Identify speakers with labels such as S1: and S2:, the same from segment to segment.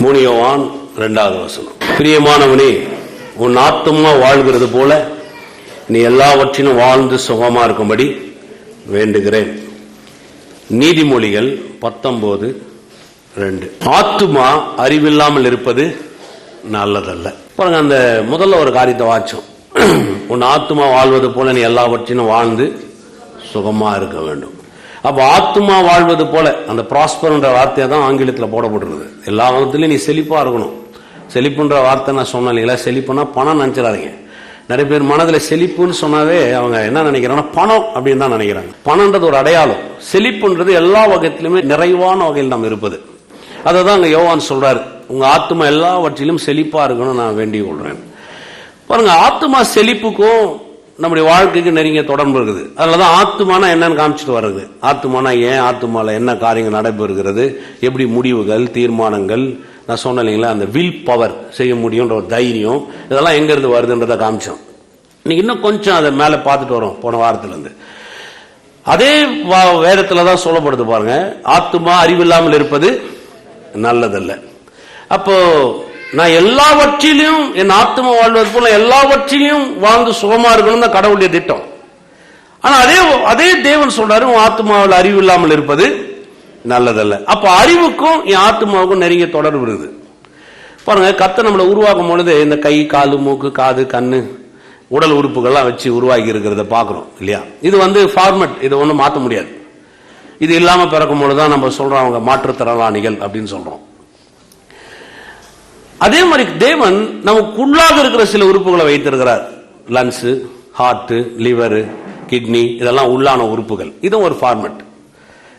S1: 3 யோவான் 2வது வசனம். பிரியமானவனே, உன் ஆத்துமா வாழ்கிறது போல நீ எல்லாவற்றிலும் வாழ்ந்து சுகமா இருக்கும்படி வேண்டுகிறேன். நீதிமொழிகள் 19:2. ஆத்துமா அறிவில்லாமல் இருப்பது நல்லதல்ல. பாருங்க, அந்த முதல்ல ஒரு காரியத்தை வாச்சோம். உன் ஆத்துமா வாழ்வது போல நீ எல்லாவற்றிலும் வாழ்ந்து சுகமா இருக்க வேண்டும். அப்ப ஆத்துமா வாழ்வது போல அந்த ப்ராஸ்பர்ன்ற வார்த்தையை தான் ஆங்கிலத்தில் போடப்பட்டிருக்குது. எல்லா விதத்திலையும் நீ செழிப்பா இருக்கணும். செழிப்புன்ற வார்த்தை நான் சொன்னேன் இல்லைங்களா? செழிப்புனா பணம் நினைச்சிடாதீங்க. நிறைய பேர் மனதில் செழிப்புன்னு சொன்னாவே அவங்க என்ன நினைக்கிறாங்கன்னா பணம் அப்படின்னு தான் நினைக்கிறாங்க. பணம்ன்றது ஒரு அடையாளம். செழிப்புன்றது எல்லா வகைத்திலுமே நிறைவான வகையில் நாம் இருப்பது. அதை தான் அங்க யோவான் சொல்றாரு, உங்க ஆத்துமா எல்லாவற்றிலும் செழிப்பா இருக்கணும் நான் வேண்டிக் கொள்றேன். பாருங்க, ஆத்துமா செழிப்புக்கும் நம்முடைய வாழ்க்கைக்கு நெருங்கிய தொடர்பு இருக்குது. அதனாலதான் ஆத்துமானா என்னன்னு காமிச்சிட்டு வர்றது. ஆத்துமானா ஏன், ஆத்துமால என்ன காரியங்கள் நடைபெறுகிறது, எப்படி முடிவுகள் தீர்மானங்கள், நான் சொன்னேன் இல்லைங்களா, அந்த வில் பவர் செய்ய முடியும்ன்ற ஒரு தைரியம், இதெல்லாம் எங்க இருந்து வருதுன்றதை காமிச்சோம். இன்னைக்கு இன்னும் கொஞ்சம் அதை மேல பார்த்துட்டு வரோம். போன வாரத்துல இருந்து அதே வேதத்துலதான் சொல்லப்படுது. பாருங்க, ஆத்துமா அறிவில்லாமல் இருப்பது நல்லதல்ல. அப்போ நான் எல்லாவற்றிலும் என் ஆத்மா வாழ்வது போல எல்லாவற்றிலும் வாழ்ந்து சுகமா இருக்கணும் தான் கடவுளுடைய திட்டம். ஆனா அதே தேவன் சொல்றாரு, உன் ஆத்மாவில் அறிவு இல்லாமல் இருப்பது நல்லதல்ல. அப்ப அறிவுக்கும் என் ஆத்மாவுக்கும் நெருங்கிய தொடர்பு இருக்குது. பாருங்க, கர்த்தர் நம்மளை உருவாக்கும் பொழுது இந்த கை, காலு, மூக்கு, காது, கண்ணு, உடல் உறுப்புகள்லாம் வச்சு உருவாக்கி இருக்கிறத பாக்குறோம் இல்லையா? இது ஃபார்மட், இதை ஒன்றும் மாற்ற முடியாது. இது இல்லாம பிறக்கும் பொழுதுதான் நம்ம சொல்றோம் அவங்க மாற்றுத்திறனாளிகள் அப்படின்னு சொல்றோம். அதே மாதிரி தேவன் நமக்குள்ளாக இருக்கிற சில உறுப்புகளை வைத்திருக்கிறார். லங்ஸ், ஹார்ட், லிவர், கிட்னி, இதெல்லாம் உள்ளான உறுப்புகள். இதுவும் ஒரு ஃபார்மட்.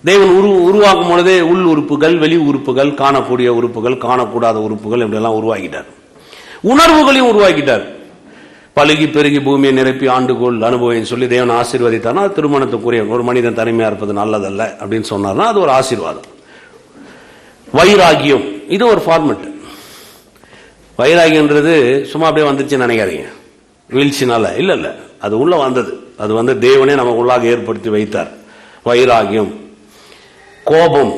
S1: தேவன் உருவாக்கும் பொழுதே உள் உறுப்புகள், வெளி உறுப்புகள், காணக்கூடிய உறுப்புகள், காணக்கூடாத உறுப்புகள் இப்படியெல்லாம் உருவாக்கிட்டார். உணர்வுகளையும் உருவாக்கிட்டார். பழுகி பெருகி பூமியை நிரப்பி ஆண்டுகோள் அனுபவம் சொல்லி தேவன் ஆசீர்வதித்தார்னா திருமணத்துக்குரிய ஒரு மனிதன் தனிமையா இருப்பது நல்லதல்ல அப்படின்னு சொன்னார்னா அது ஒரு ஆசீர்வாதம். வைராகியம், இது ஒரு ஃபார்மட். வைராகியன்றது சும்மா அப்படியே வந்துச்சுன்னு நினைக்காதீங்க, வீழ்ச்சினால இல்ல, அது உள்ள வந்தது. அது தேவனே நமக்கு உள்ளாக ஏற்படுத்தி வைத்தார். வைராகியம், கோபம்,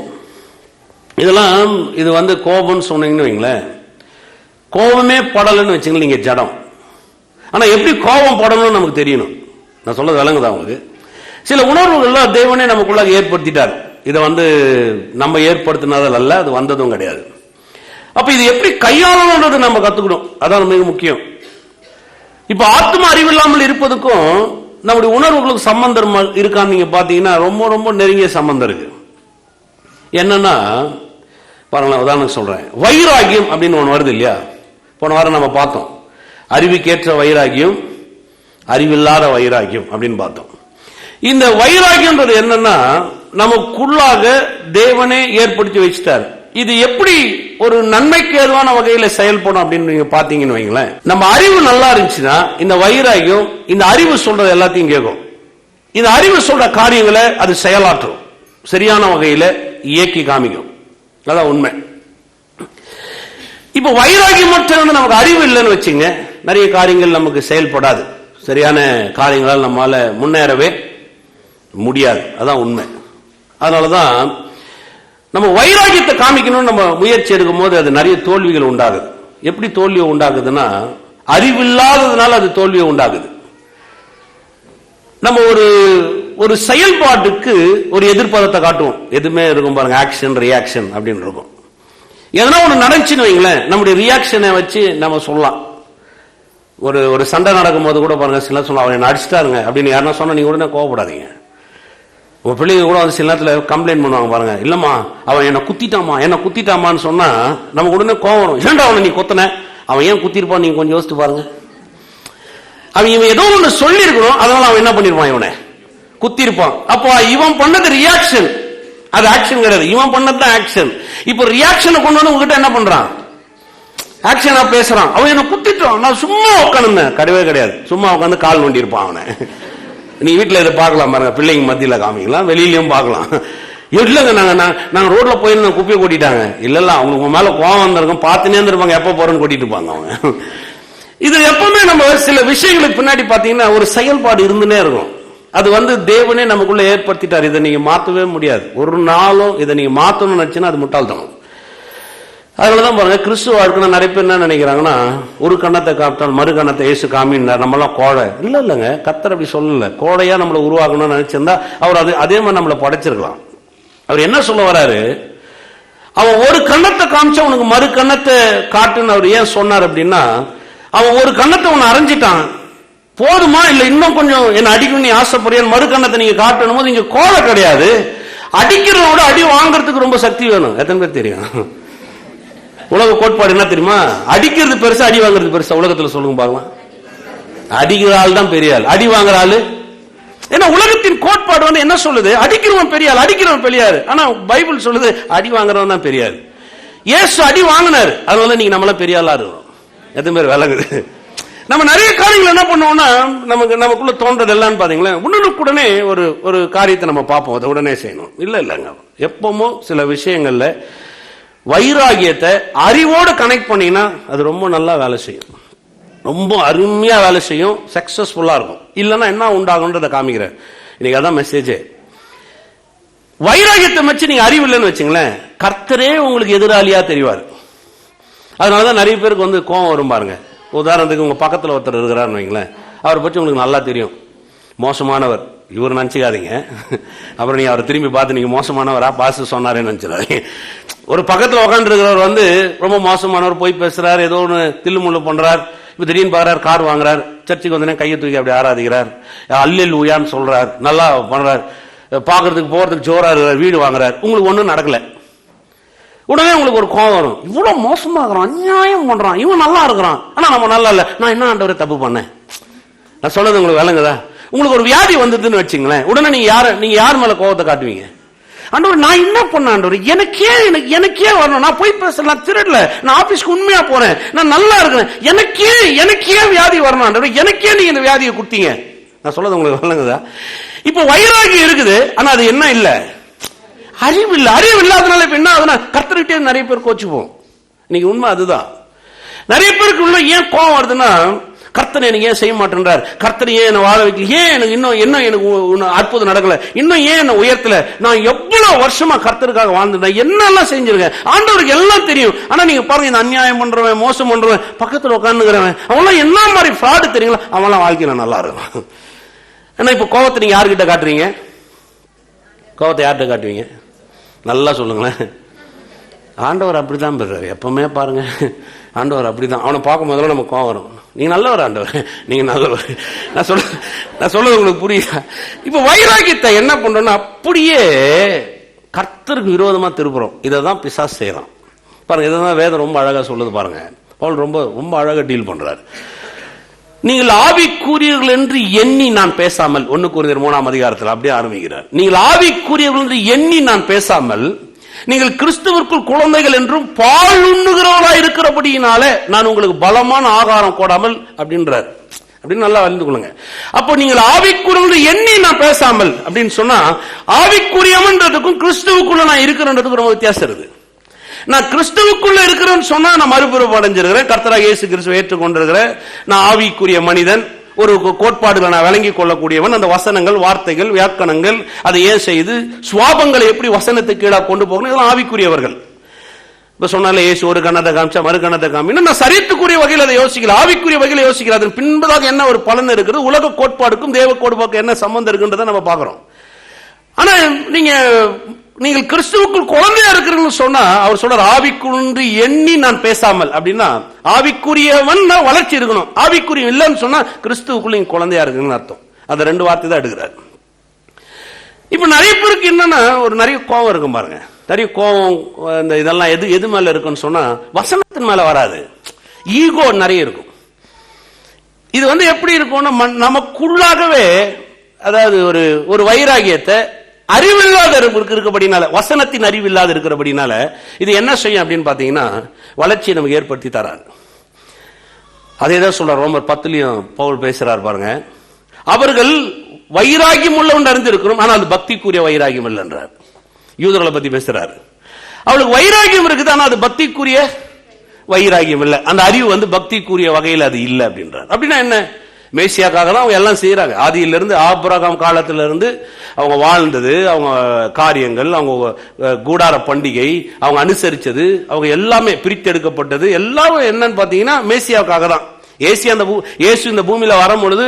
S1: இதெல்லாம் இது கோபம்னு சொன்னீங்கன்னு வைங்களேன், கோபமே படலன்னு வச்சுங்க, நீங்க ஜடம். ஆனா எப்படி கோபம் படணும்னு நமக்கு தெரியணும். நான் சொல்றது விளங்குதா உங்களுக்கு? சில உணர்வுகள்லாம் தேவனே நமக்குள்ளாக ஏற்படுத்திட்டார். இதை நம்ம ஏற்படுத்தினதில் அல்ல, அது வந்ததும் கிடையாது. அப்ப இது எப்படி கையாளணும்ன்றது நம்ம கத்துக்கணும். அதான் மிக முக்கியம். இப்ப ஆத்மா அறிவில்லாமல் இருப்பதுக்கும் நம்முடைய உணர்வுகளுக்கு சம்பந்தம் இருக்கான்னு நீங்க பாத்தீங்கன்னா ரொம்ப ரொம்ப நெருங்கிய சம்பந்தம் இருக்கு. என்னன்னா பாருங்களேன், உதாரணம் சொல்றேன். வைராகியம் அப்படின்னு ஒண்ணு வருது இல்லையா? போன வாரம் நம்ம பார்த்தோம். அறிவுக்கேற்ற வைராகியம், அறிவில்லாத வைராகியம் அப்படின்னு பார்த்தோம். இந்த வைராகியம்ன்றது என்னன்னா நமக்குள்ளாக தேவனே ஏற்படுத்தி வச்சுட்டார். இது எப்படி ஒரு நன்மைக்கு ஏதுவான வகையில செயல்படும் அப்படின்னு நீங்க பாத்தீங்கன்னு வைங்களேன். நம்ம அறிவு நல்லா இருந்துச்சுன்னா இந்த வைராகியம் இந்த அறிவு சொல்றது எல்லாத்தையும் கேட்கும். இந்த அறிவு சொல்ற காரியங்களை அது செயலாற்றும், சரியான வகையில இயக்கி காமிக்கும். அதான் உண்மை. இப்ப வைராகியம் மட்டும் நமக்கு அறிவு இல்லைன்னு வச்சுங்க, நிறைய காரியங்கள் நமக்கு செயல்படாது. சரியான காரியங்களால் நம்மால முன்னேறவே முடியாது. அதான் உண்மை. அதனாலதான் நம்ம வைராகியத்தை காமிக்கணும்னு நம்ம முயற்சி எடுக்கும் போது அது நிறைய தோல்விகள் உண்டாகுது. எப்படி தோல்வி உண்டாகுதுன்னா, அறிவில்லாததுனால அது தோல்வியை உண்டாகுது. நம்ம ஒரு செயல்பாட்டுக்கு ஒரு எதிர்பார்ப்பை காட்டுவோம். எதுவுமே இருக்கும் பாருங்க, ஆக்ஷன் ரியாக்ஷன் அப்படின்னு இருக்கும். எதனா ஒண்ணு நடந்துச்சுன்னு வைங்களேன், நம்முடைய ரியாக்ஷனை வச்சு நம்ம சொல்லலாம். ஒரு சண்டை நடக்கும் போது கூட பாருங்க, சில சொல்லலாம் அவன் என்ன அடிச்சிட்டாருங்க அப்படின்னு யாருன்னா சொன்னா நீங்க உடனே கோவப்படாதீங்க. உங்க பிள்ளைங்க கூட சில நேரத்தில் கம்ப்ளைண்ட் பண்ணுவாங்க பாருங்க, இல்லம்மா அவன் என்ன குத்திட்டாமான்னு சொன்னா நமக்கு உடனே கோவம் வரும். ஏன்டா அவனை நீ கொத்தன, அவன் ஏன் குத்திருப்பான் நீங்க கொஞ்சம் யோசிச்சு பாருங்க. இவன் ஏதோ ஒண்ணு சொல்லி இருக்கணும், அதனால அவன் என்ன பண்ணிருப்பான், இவனை குத்திருப்பான். அப்போ இவன் பண்ணது ரியாக்ஷன், அது ஆக்ஷன் கிடையாது. இவன் பண்ணதுதான் ஆக்ஷன். இப்போ ரியாக்ஷனை கொண்டு வந்து உங்ககிட்ட என்ன பண்றான், ஆக்ஷனா பேசுறான். அவன் என்ன குத்திட்டான், நான் சும்மா உட்காந்து கிடையவே கிடையாது, சும்மா உட்காந்து கால் நோண்டி இருப்பான் அவனை. நீ வீட்டுல இதை பார்க்கலாம் பாருங்க, பிள்ளைங்க மத்தியில காமிக்கலாம், வெளியிலயும் பார்க்கலாம். இல்லங்க நாங்க ரோட்ல போயிருந்தோம், குப்பையை கொட்டிட்டாங்க. இல்ல அவங்களுக்கு மேல கோவம் வந்திருக்கும், பார்த்துனே இருந்திருப்பாங்க, எப்ப போறேன்னு கொட்டிட்டு இருப்பாங்க அவங்க. இது எப்பவுமே நம்ம சில விஷயங்களுக்கு பின்னாடி பாத்தீங்கன்னா ஒரு செயல்பாடு இருந்துனே இருக்கும். அது தேவனே நமக்குள்ள ஏற்படுத்திட்டார். இதை நீங்க மாத்தவே முடியாது. ஒரு நாளும் இதை நீங்க மாத்தணும்னு நினைச்சுன்னா அது முட்டாள்தனம். அதனாலதான் பாருங்க, கிறிஸ்துவ வாழ்க்கை நிறைய பேர் என்ன நினைக்கிறாங்கன்னா, ஒரு கண்ணத்தை காப்பிட்டால் மறு கண்ணத்தை இயேசு காமினார், நம்மளாம் கோழை. இல்லைங்க, கர்த்தர் அப்படி சொல்லல. கோழையா நம்மளை உருவாக்கணும்னு நினைச்சிருந்தா அவர் அதே மாதிரி நம்மளை படைச்சிருக்கலாம். அவர் என்ன சொல்ல வராரு, அவன் ஒரு கண்ணத்தை காமிச்சா உனக்கு மறு கண்ணத்தை காட்டுன்னு அவர் ஏன் சொன்னார் அப்படின்னா, அவன் ஒரு கண்ணத்தை உன்னை அரைஞ்சிட்டான், போதுமா இல்ல இன்னும் கொஞ்சம் என்ன அடிக்கணும் நீ ஆசைப்படுறிய, மறு கண்ணத்தை நீங்க காட்டணும் போது நீங்க கோழை கிடையாது. அடிக்கிறத விட அடி வாங்கறதுக்கு ரொம்ப சக்தி வேணும். எத்தனை பேர் தெரியும்? உலக கோட்பாடு என்ன தெரியுமா? அடிக்கிறது பெருசா அடி வாங்குறது பெருசா? உலகத்துல சொல்லுங்க பார்க்கலாம். அடிக்கிற ஆள் தான் பெரிய ஆள், அடி வாங்குற ஆளு. ஏன்னா உலகத்தின் கோட்பாடு வந்து என்ன சொல்லுது, அடிக்கிறவன் பெரிய ஆள், அடிக்கிறவன் பெரிய ஆள். ஆனா பைபிள் சொல்லுது அடி வாங்குறவன் தான் பெரிய ஆள். இயேசு அடி வாங்கினாரு, அதனால நீங்க நம்மள பெரிய ஆளா இருக்கோம். எத்தனை பேர் விளங்குது? நம்ம நிறைய காரியங்கள் என்ன பண்ணுவோம்னா, நமக்குள்ள தோன்றது எல்லாம் பாத்தீங்களா, உடனே ஒரு காரியத்தை நம்ம பார்ப்போம், அதை உடனே செய்யணும். இல்லங்க, எப்பவுமோ சில விஷயங்கள்ல வைராகியத்தை அறிவோடு கனெக்ட் பண்ணீங்கன்னா அது ரொம்ப நல்லா வேலை செய்யும், ரொம்ப அருமையா வேலை செய்யும், சக்சஸ்ஃபுல்லா இருக்கும். இல்லைன்னா என்ன உண்டாகுன்றதை காமிக்கிறேன் இன்னைக்கு. அதான் மெசேஜே. வைராகியத்தை வச்சு நீங்க அறிவு இல்லைன்னு வச்சுங்களேன், கர்த்தரே உங்களுக்கு எதிராளியா தெரிவார். அதனாலதான் நிறைய பேருக்கு வந்து கோபம் வரும் பாருங்க. உதாரணத்துக்கு உங்க பக்கத்துல ஒருத்தர் இருக்கிறாருன்னு வைங்களேன், அவரை பற்றி உங்களுக்கு நல்லா தெரியும், மோசமானவர், இவர் நினைச்சுக்காதீங்க. அப்புறம் நீங்க அவரை திரும்பி பார்த்து நீங்க மோசமானவரா பாஸ் சொன்னாரேன்னு நினைச்சிடாதீங்க. ஒரு பக்கத்துல உட்காந்து இருக்கிறவர் வந்து ரொம்ப மோசமானவர், போய் பேசுறாரு, ஏதோ ஒன்று தில்லுமுள்ளு பண்றார். இப்ப திடீர்னு பாக்குறாரு, கார் வாங்குறார், சர்ச்சுக்கு வந்தோடனே கையை தூக்கி அப்படி ஆராதிக்கிறார், அல்லேலூயான்னு சொல்றார், நல்லா பண்றார், பாக்குறதுக்கு போறதுக்கு ஜோரா இருக்கிறார், வீடு வாங்குறார். உங்களுக்கு ஒண்ணும் நடக்கல. உடனே உங்களுக்கு ஒரு கோபம் வரும், இவ்வளவு மோசமா இருக்கிறான், அநியாயம் பண்றான், இவன் நல்லா இருக்கிறான், ஆனா நம்ம நல்லா இல்ல, நான் என்ன ஆண்டவரை தப்பு பண்ணேன்? நான் சொல்றது உங்களுக்கு விளங்குதா? உங்களுக்கு ஒரு வியாதி வந்ததுன்னு வச்சுங்களேன், உடனே நீங்க யார் மேல கோபத்தை காட்டுவீங்க? ஆண்டவர் நான் என்ன பண்ண ஆண்டவர், எனக்கே வரணும், நான் போய் பேசலாம், திருடல, நான் ஆபீஸ்க்கு உண்மையா போறேன், நான் நல்லா இருக்கிறேன், எனக்கே வியாதி வரணும் ஆண்டவர், எனக்கே நீங்க இந்த வியாதியை கொடுத்தீங்க. நான் சொல்றது உங்களுக்கு விளங்குதா? இப்ப வைராகி இருக்குது, ஆனா அது என்ன இல்ல, அறிவு இல்ல. அறிவு இல்லாதனால இப்ப என்ன ஆகுதுன்னா, கர்த்தர்கிட்டே நிறைய பேர் கோச்சுப்போம். இன்னைக்கு உண்மை அதுதான். நிறைய பேருக்கு உள்ள ஏன் கோபம் வருதுன்னா, கர்த்தர் எனக்கு ஏன் செய்ய மாட்டேன்றார், கர்த்தர் ஏன் என்ன வாழ வைக்கல, ஏன் எனக்கு இன்னும் எனக்கு அற்புதம் நடக்கல, இன்னும் ஏன் என்ன உயர்த்தல, நான் எவ்வளவு வருஷமா கர்த்தருக்காக வாழ்ந்துட்டேன், என்னெல்லாம் செஞ்சிருக்கேன், ஆண்டவருக்கு எல்லாம் தெரியும். ஆனா நீங்க பாருங்க, இந்த அநியாயம் பண்றவன், மோசம் பண்றவன், பக்கத்துல உட்காந்துக்கிறவன், அவன்லாம் என்ன மாதிரி ஃப்ராடு தெரியுங்களா, அவன்லாம் வாழ்க்கையில நல்லா இருக்கும். ஏன்னா இப்ப கோபத்தை நீங்க யாருக்கிட்ட காட்டுறீங்க? கோபத்தை யார்கிட்ட காட்டுவீங்க? நல்லா சொல்லுங்களேன். ஆண்டவர் அப்படிதான் பெறாரு, எப்பவுமே பாருங்க, ஆண்டவர் அப்படிதான். அவனை பார்க்கும் போதெல்லாம் நமக்கு கோவம் வரும். நீங்க நல்லவர் ஆண்டவர், நீங்க நல்லவர். நான் சொல்றது உங்களுக்கு புரியுதா? இப்ப வைராகியத்தை என்ன பண்றோம்னா, அப்படியே கர்த்தருக்கு விரோதமா திருப்புறோம். இதான் பிசாசு செய்யறான் பாருங்க. இதான் வேதம் ரொம்ப அழகா சொல்லுது பாருங்க. பவுல் ரொம்ப ரொம்ப அழகா டீல் பண்றாரு. நீங்கள் ஆவிக்குரியவர்கள் என்று எண்ணி நான் பேசாமல், 1 கொரிந்தியர் 3ஆம் அதிகாரத்தில் அப்படியே ஆரம்பிக்கிறார். நீங்கள் ஆவிக்குரியவர்கள் என்று எண்ணி நான் பேசாமல், நீங்கள் கிறிஸ்துவிற்குள் குழந்தைகள் என்றும் பால் உண்ணுகிறவர்களா இருக்கிறபடியினால நான் உங்களுக்கு பலமான ஆகாரம் போடாமல் அப்படின்றார். அப்படின்னு நல்லா அறிந்து கொள்ளுங்க. அப்போ நீங்கள் ஆவிக்குரியவர்கள் எண்ணி நான் பேசாமல் அப்படின்னு சொன்னா, ஆவிக்குரியவன்றதுக்கும் கிறிஸ்துவுக்குள்ள நான் இருக்கிறன்றதுக்கும் ரொம்ப வித்தியாசம் இருக்கு. நான் கிறிஸ்துவுக்குள்ள இருக்கிறேன்னு சொன்னா நான் மறுபிறப்பு அடைஞ்சிருக்கிறேன், கர்த்தராகிய இயேசு கிறிஸ்துவை ஏற்றுக்கொண்டிருக்கிறேன், நான் ஆவிக்குரிய மனிதன், ஒரு கோட்பாடுகளை நான் விளங்கிக் கொள்ளக்கூடியவன், அந்த வசனங்கள், வார்த்தைகள், வியாக்கணங்கள், அதை ஏன் செய்து சுவாபங்களை எப்படி வசனத்துக்கு கீழே கொண்டு போகணும், இதெல்லாம் ஆவிக்குரியவர்கள். இப்ப சொன்னால இயேசு ஒரு கண்ணத்தை காமிச்சா மறு கண்ணத்தை காமி, நான் சரீரத்துக்குரிய வகையில் அதை யோசிக்கல, ஆவிக்குரிய வகையில் யோசிக்கல. அதன் பின்பதாக என்ன ஒரு பலன் இருக்குது, உலக கோட்பாடுக்கும் தேவ கோட்பாடுக்கும் என்ன சம்பந்தம் இருக்குன்றதை நம்ம பார்க்கிறோம். ஆனா நீங்கள் கிறிஸ்துவுக்குள் குழந்தையா இருக்கிறீங்கன்னு சொன்னா, அவர் சொல்ற ஆவிக்குன்று எண்ணி நான் பேசாமல் அப்படின்னா, ஆவிக்குரியவன் வளர்ச்சி இருக்கணும், ஆவிக்குரிய இல்லைன்னு சொன்னா கிறிஸ்துவுக்குள்ள நீங்க குழந்தையா இருக்குன்னு அர்த்தம். அந்த 2 வார்த்தை தான் எடுக்கிறார். இப்ப நிறைய பேருக்கு என்னன்னா, ஒரு நிறைய கோபம் இருக்கும் பாருங்க. நிறைய கோபம் இந்த இதெல்லாம் எது மேல இருக்குன்னு சொன்னா, வசனத்தின் மேல வராது, ஈகோ நிறைய இருக்கும். இது எப்படி இருக்கும்னா, நமக்குள்ளாகவே அதாவது ஒரு வைராகியத்தை அறிவில்லாத இருக்கிறபடினால, வசனத்தின் அறிவில்லாத இருக்கிறபடினால இது என்ன செய்யும் அப்படின்னு பாத்தீங்கன்னா, வளர்ச்சியை நமக்கு ஏற்படுத்தி தராது. அதேதான் சொல்ற ரோமர் 10லயும் பவுல் பேசுறார் பாருங்க. அவர்கள் வைராகியம் உள்ளவன் அறிந்திருக்கிறோம், ஆனால் அது பக்திக்குரிய வைராகியம் இல்லை என்றார். யூதர்களை பத்தி பேசுறாரு. அவளுக்கு வைராகியம் இருக்குது, ஆனா அது பக்திக்குரிய வைராகியம் இல்லை, அந்த அறிவு பக்திக்குரிய வகையில் அது இல்லை அப்படின்றார். அப்படின்னா என்ன? மேசியாக்காக தான் அவங்க எல்லாம் செய்யறாங்க. ஆதியிலிருந்து ஆபிரகாம் காலத்திலிருந்து அவங்க வாழ்ந்தது, அவங்க காரியங்கள், அவங்க கூடார பண்டிகை, அவங்க அனுசரிச்சது, அவங்க எல்லாமே பிரித்தெடுக்கப்பட்டது எல்லாரும் என்னன்னு பாத்தீங்கன்னா மேசியாவுக்காக தான். இயேசு இந்த பூமியில வரும் பொழுது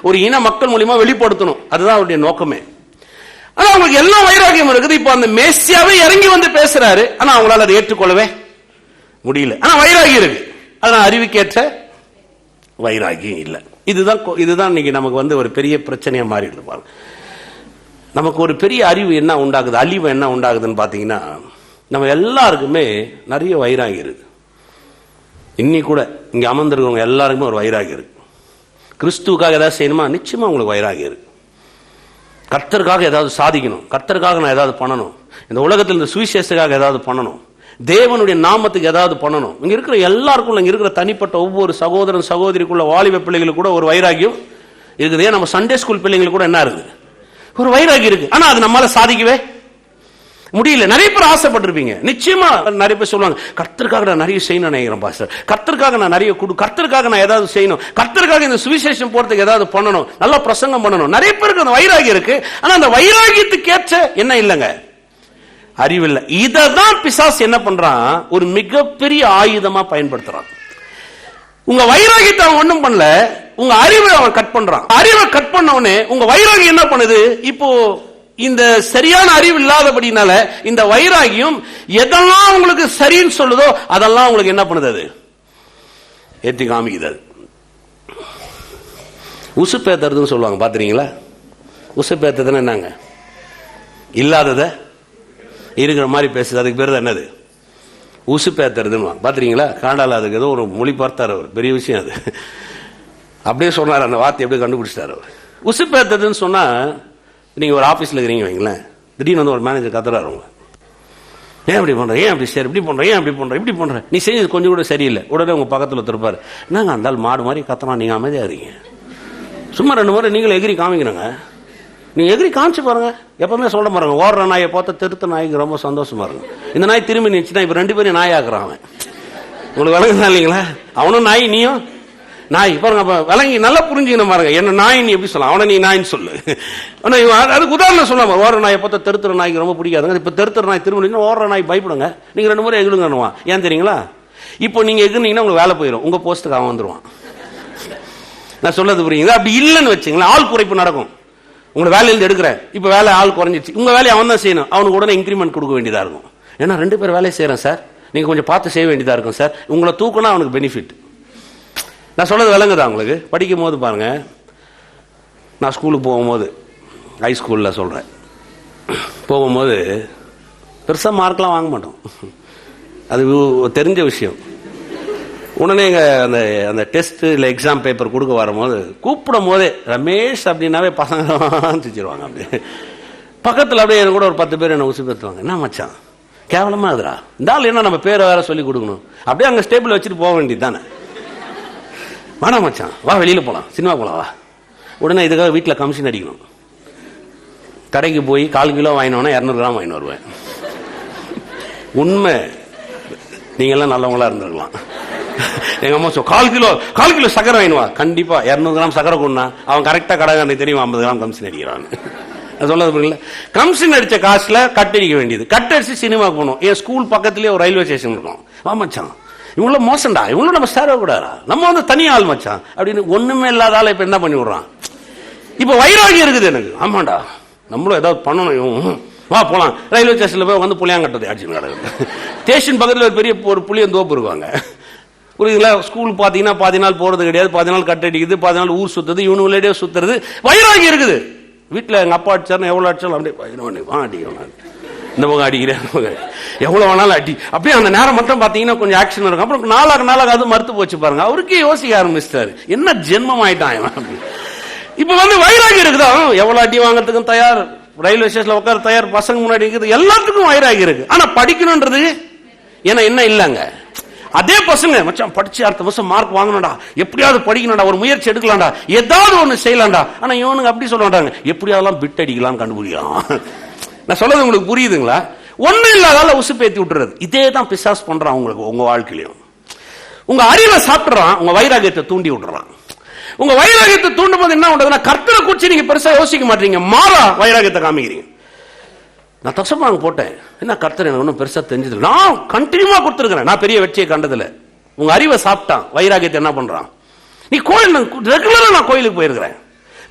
S1: ஒரு இன மக்கள் மூலியமா வெளிப்படுத்தணும், அதுதான் அவருடைய நோக்கமே. ஆனா அவங்களுக்கு எல்லாம் வைராகியம் இருக்குது. இப்ப அந்த மேசியாவே இறங்கி வந்து பேசுறாரு, ஆனா அவங்களால அதை ஏற்றுக்கொள்ளவே முடியல. ஆனா வைராகி இருக்கு, அதனால அறிவுக்கேற்ற வைராகியம் இல்லை. இதுதான் இன்னைக்கு நமக்கு வந்து ஒரு பெரிய பிரச்சனையா மாறிடுது பாருங்க. நமக்கு ஒரு பெரிய அறிவு என்ன உண்டாகுது, அழிவு என்ன உண்டாகுதுன்னு பாத்தீங்கன்னா, நம்ம எல்லாருக்குமே நிறைய வைராகி இருக்கு. இன்னைக்கு கூட இங்க அமர்ந்திருக்கவங்க எல்லாருக்குமே ஒரு வைராகி இருக்கு. கிறிஸ்துவுக்காக ஏதாவது செய்யணுமா, நிச்சயமா உங்களுக்கு வைராகி இருக்கு. கர்த்தருக்காக ஏதாவது சாதிக்கணும், கர்த்தருக்காக நான் ஏதாவது பண்ணணும், இந்த உலகத்தில் இந்த சுவிசேஷத்துக்காக ஏதாவது பண்ணணும், தேவனுடைய நாமத்துக்கு ஏதாவது பண்ணணும். இங்க இருக்கிற எல்லாருக்கும், இங்க இருக்கிற தனிப்பட்ட ஒவ்வொரு சகோதரன் சகோதரிக்குள்ள வாலிப பிள்ளைகளுக்கு கூட ஒரு வைராகியம் இருக்குது. ஏன் நம்ம சண்டே ஸ்கூல் பிள்ளைங்களுக்கு கூட என்ன இருக்குது, ஒரு வைராகி இருக்கு. ஆனா அது நம்மளால சாதிக்கவே முடியல. நிறைய பேர் ஆசைப்பட்டிருப்பீங்க, நிச்சயமா நிறைய பேர் சொல்லுவாங்க, கர்த்தருக்காக நான் நிறைய செய்யணும் நினைக்கிறேன் பாஸ்டர், கர்த்தருக்காக நான் நிறைய கர்த்தருக்காக நான் ஏதாவது செய்யணும், கர்த்தருக்காக இந்த சுவிசேஷம் போறதுக்கு ஏதாவது பண்ணணும், நல்லா பிரசங்கம் பண்ணணும். நிறைய பேருக்கு அந்த வைராகி இருக்கு. ஆனா அந்த வைராகியத்துக்கு ஏற்ற என்ன இல்லைங்க, அறிவில்லை. இததான் பிசாசு என்ன பண்றான், ஒரு மிகப்பெரிய ஆயுதமா பயன்படுத்துறான். உங்க வைராகியத்தை அவன் ஒண்ணும் பண்ணல, உங்க அறிவை அவன் கட் பண்றான். அறிவை கட் பண்ண உடனே உங்க வைராகி என்ன பண்ணுது, இப்போ இந்த சரியான அறிவு இல்லாதபடினால இந்த வைராகியம் எதெல்லாம் உங்களுக்கு சரின்னு சொல்லுதோ அதெல்லாம் உங்களுக்கு என்ன பண்ணுது, அது ஏற்றி காமிக்குது. உசுப்பேத்துறதுன்னு சொல்லுவாங்க, பாத்துறீங்களா? உசுப்பேத்துறதுன்னு என்னங்க, இல்லாதத இருக்கிற மாதிரி பேசுது, அதுக்கு பேர் தான் என்னது, உசுப்பேத்துறதுன்னு பாத்துறீங்களா? காண்டால அதுக்கு ஏதோ ஒரு மொழி பார்த்தார் அவர், பெரிய விஷயம் அது. அப்படியே சொன்னார், அந்த வார்த்தை எப்படி கண்டுபிடிச்சிட்டார் அவர். உசுப்பேத்துறதுன்னு சொன்னா, நீங்க ஒரு ஆபீஸ்ல இருக்கிறீங்க வைங்களேன், திடீர்னு வந்து ஒரு மேனேஜர் கத்துறாரு, அவங்க ஏன் அப்படி பண்ற, ஏன் அப்படி சரி இப்படி பண்ற, ஏன் அப்படி பண்ற, இப்படி பண்ற, நீ செஞ்சது கொஞ்சம் கூட சரியில்லை. உடனே உங்க பக்கத்துல திருப்பாரு, என்னங்க அந்த மாடு மாதிரி கத்துறான், நீங்க அமைதியா இருக்கீங்க, சும்மா 2 முறை நீங்களும் எகிரி காமிக்கணுங்க. நீங்க எகிரி காமிச்சு பாருங்க. எப்பவுமே சொல்ல பாருங்க, ஓடுற நாயை பார்த்து திருத்த நாய்க்கு ரொம்ப சந்தோஷமா இருக்கும். இந்த நாய் திரும்பி நிச்சுன்னா இப்ப 2 பேரும் நாய் ஆக்குறான் அவன். உங்களுக்கு விளங்குதா இல்லைங்களா? அவனும் நாய், நீயும் நாய். பாருங்க, விளங்கி நல்லா புரிஞ்சுக்கணும் பாருங்க. என்ன நாய் நீ எப்படி சொல்லலாம், அவனை நீ நாயின்னு சொல்லு. ஆனா அதுக்கு உதாரணம் சொல்லாம, ஓடுற நாயை பார்த்தா தெருத்துற நாய்க்கு ரொம்ப பிடிக்காதுங்க. இப்ப தெருத்துற நாய் திரும்ப ஓடுற நாய் பயப்படுங்க. நீங்க 2 முறை எகிருங்க. ஏன் தெரியுங்களா? இப்போ நீங்க எகிருந்தீங்கன்னா உங்களுக்கு வேலை போயிடும், உங்க போஸ்ட்டுக்கு அவன் வந்துருவான். நான் சொல்லது புரியுங்க? அப்படி இல்லைன்னு வச்சுங்களேன், ஆள் குறைப்பு நடக்கும். உங்களை வேலையிலிருந்து எடுக்கிறேன், இப்ப வேலை ஆள் குறைஞ்சிச்சு, உங்க வேலையை அவன் தான் செய்யணும், அவனுக்கு உடனே இன்கிரிமெண்ட் கொடுக்க வேண்டியதா இருக்கும். ஏன்னா 2 பேர் வேலையை செய்யறேன் சார், நீங்க கொஞ்சம் பார்த்து செய்ய வேண்டியதா இருக்கும் சார். உங்களை தூக்கினா அவனுக்கு பெனிஃபிட். நான் சொல்றது விளங்குதா உங்களுக்கு? படிக்கும் போது பாருங்க, நான் ஸ்கூலுக்கு போகும்போது, ஹை ஸ்கூலில் சொல்கிறேன், போகும்போது பெருசாக மார்க்லாம் வாங்க மாட்டோம், அது தெரிஞ்ச விஷயம். உடனே அந்த அந்த டெஸ்ட் இல்லை எக்ஸாம் பேப்பர் கொடுக்க வரும்போது கூப்பிடும் போதே ரமேஷ் அப்படின்னாவே பசங்க திச்சிருவாங்க. அப்படியே பக்கத்தில் அப்படியே கூட ஒரு 10 பேர் என்ன உசுப்பேற்றுவாங்க. என்ன மச்சான் கேவலமா அதுரா, இந்த ஆள் என்ன நம்ம பேரை வேற சொல்லி கொடுக்கணும், அப்படியே அங்கே ஸ்டேபிள் வச்சுட்டு போக வேண்டியது தானே. வாடா மச்சான், வா வெளியில போலாம், சினிமா போலாம் வா. உடனே இதுக்காக வீட்டில் கமிஷன் அடிக்கணும். கடைக்கு போய் 1/4 கிலோ வாங்கினோன்னா 200 கிராம் வாங்கிட்டு வருவேன். உண்மை, நீங்க எல்லாம் நல்லவங்களா இருந்திருக்கலாம். எங்க அம்மா 1/4 கிலோ சக்கரை வாங்கினுவா, கண்டிப்பா 200 கிராம் சக்கரை கொண்டா அவன் கரெக்டா கடை தெரியும் 50 கிராம் கமிஷன் அடிக்கிறான். சொல்றது புரியல. கமிஷன் அடிச்ச காசுல கட்டடிக்க வேண்டியது, கட்டடிச்சு சினிமாக்கு போகணும். என் ஸ்கூல் பக்கத்துலயே ஒரு ரயில்வே ஸ்டேஷன் இருக்கும். வா மச்சான், இவங்கள மோசம்டா, இவங்களும் நம்ம சேர கூடாதா, நம்ம வந்து தனி ஆள் மச்சான் அப்படின்னு. ஒண்ணுமே இல்லாத ஆள இப்ப என்ன பண்ணி விடுறான். இப்ப வைராகியம் இருக்குது எனக்கு, ஆமாண்டா நம்மளும் ஏதாவது பண்ணணும், வா போலாம். ரயில்வே ஸ்டேஷன்ல போய் வந்து புளியாங்கட்டது ஆட்சி நடக்குது. ஸ்டேஷன் பக்கத்துல ஒரு பெரிய ஒரு புளியந்தோப்பு இருக்குவாங்க, புரியுதுங்களா? ஸ்கூல் பாத்தீங்கன்னா 10 நாள் போறது கிடையாது, 10 நாள் கட்டடிக்குது, 10 நாள் ஊர் சுத்துறது, இவனுடைய சுத்துறது. வைராகி இருக்குது. வீட்டுல எங்க அப்பா அடிச்சாரு, எவ்வளவு அடிச்சாலும் அப்படியே இந்த பக்கம் அடிக்கிறேன், எவ்வளவு வேணாலும் அடி. அப்படியே அந்த நேரம் மட்டும் பாத்தீங்கன்னா கொஞ்சம் ஆக்ஷன் இருக்கும். அப்புறம் நாளாக அது மறுத்து போச்சு பாருங்க. அவருக்கே யோசிக்க ஆரம்பிச்சிட்டாரு, என்ன ஜென்மம் ஆயிட்டான். இப்ப வந்து வைராகி இருக்குதா, எவ்வளவு அடி வாங்கறதுக்கும் தயார், ரயில்வே ஸ்டேஷன்ல உட்கார தயார், பசங்க முன்னாடி இருக்குது, எல்லாத்துக்கும் வைராகி இருக்கு. ஆனா படிக்கணும்ன்றது ஏன்னா என்ன இல்லங்க. அதே பசங்க மச்சான் படிச்சு அடுத்த வருஷம் மார்க் வாங்கணும்டா, எப்படியாவது படிக்கணும்டா, ஒரு முயற்சி எடுக்கலாம்டா, ஏதாவது ஒண்ணு செய்யலாம்டா. ஆனா இவனுங்க அப்படி சொல்ல மாட்டாங்க, எப்படியாவது பிட் அடிக்கலாம் கண்டுபிடிக்கலாம். நான் சொல்றது உங்களுக்கு புரியுதுங்களா? ஒண்ணு இல்லாதால உசுப்பேத்தி விட்டுறது. இதே தான் பிசாஸ் பண்றான் உங்களுக்கு உங்க வாழ்க்கையிலும். உங்க அறிவை சாப்பிடுறான், உங்க வைராகியத்தை தூண்டி விட்டுறான். உங்க வைராகியத்தை தூண்டும் போது என்ன பண்றதுன்னா, கர்த்தரை குறிச்சு நீங்க பெருசா யோசிக்க மாட்டீங்க, மாறா வைராகியத்தை காமிக்கிறீங்க. நான் தசமாங்க போட்டேன், என்ன கர்த்தர் எனக்கு ஒன்றும் பெருசா தெரிஞ்சது, நான் கண்டினியூவா கொடுத்துருக்கிறேன், நான் பெரிய வெற்றியை கண்டதில்ல. உங்க அறிவை சாப்பிட்டான், வைராகியத்தை என்ன பண்றான்? நீ கோயில் ரெகுலரா நான் கோயிலுக்கு போயிருக்கிறேன்,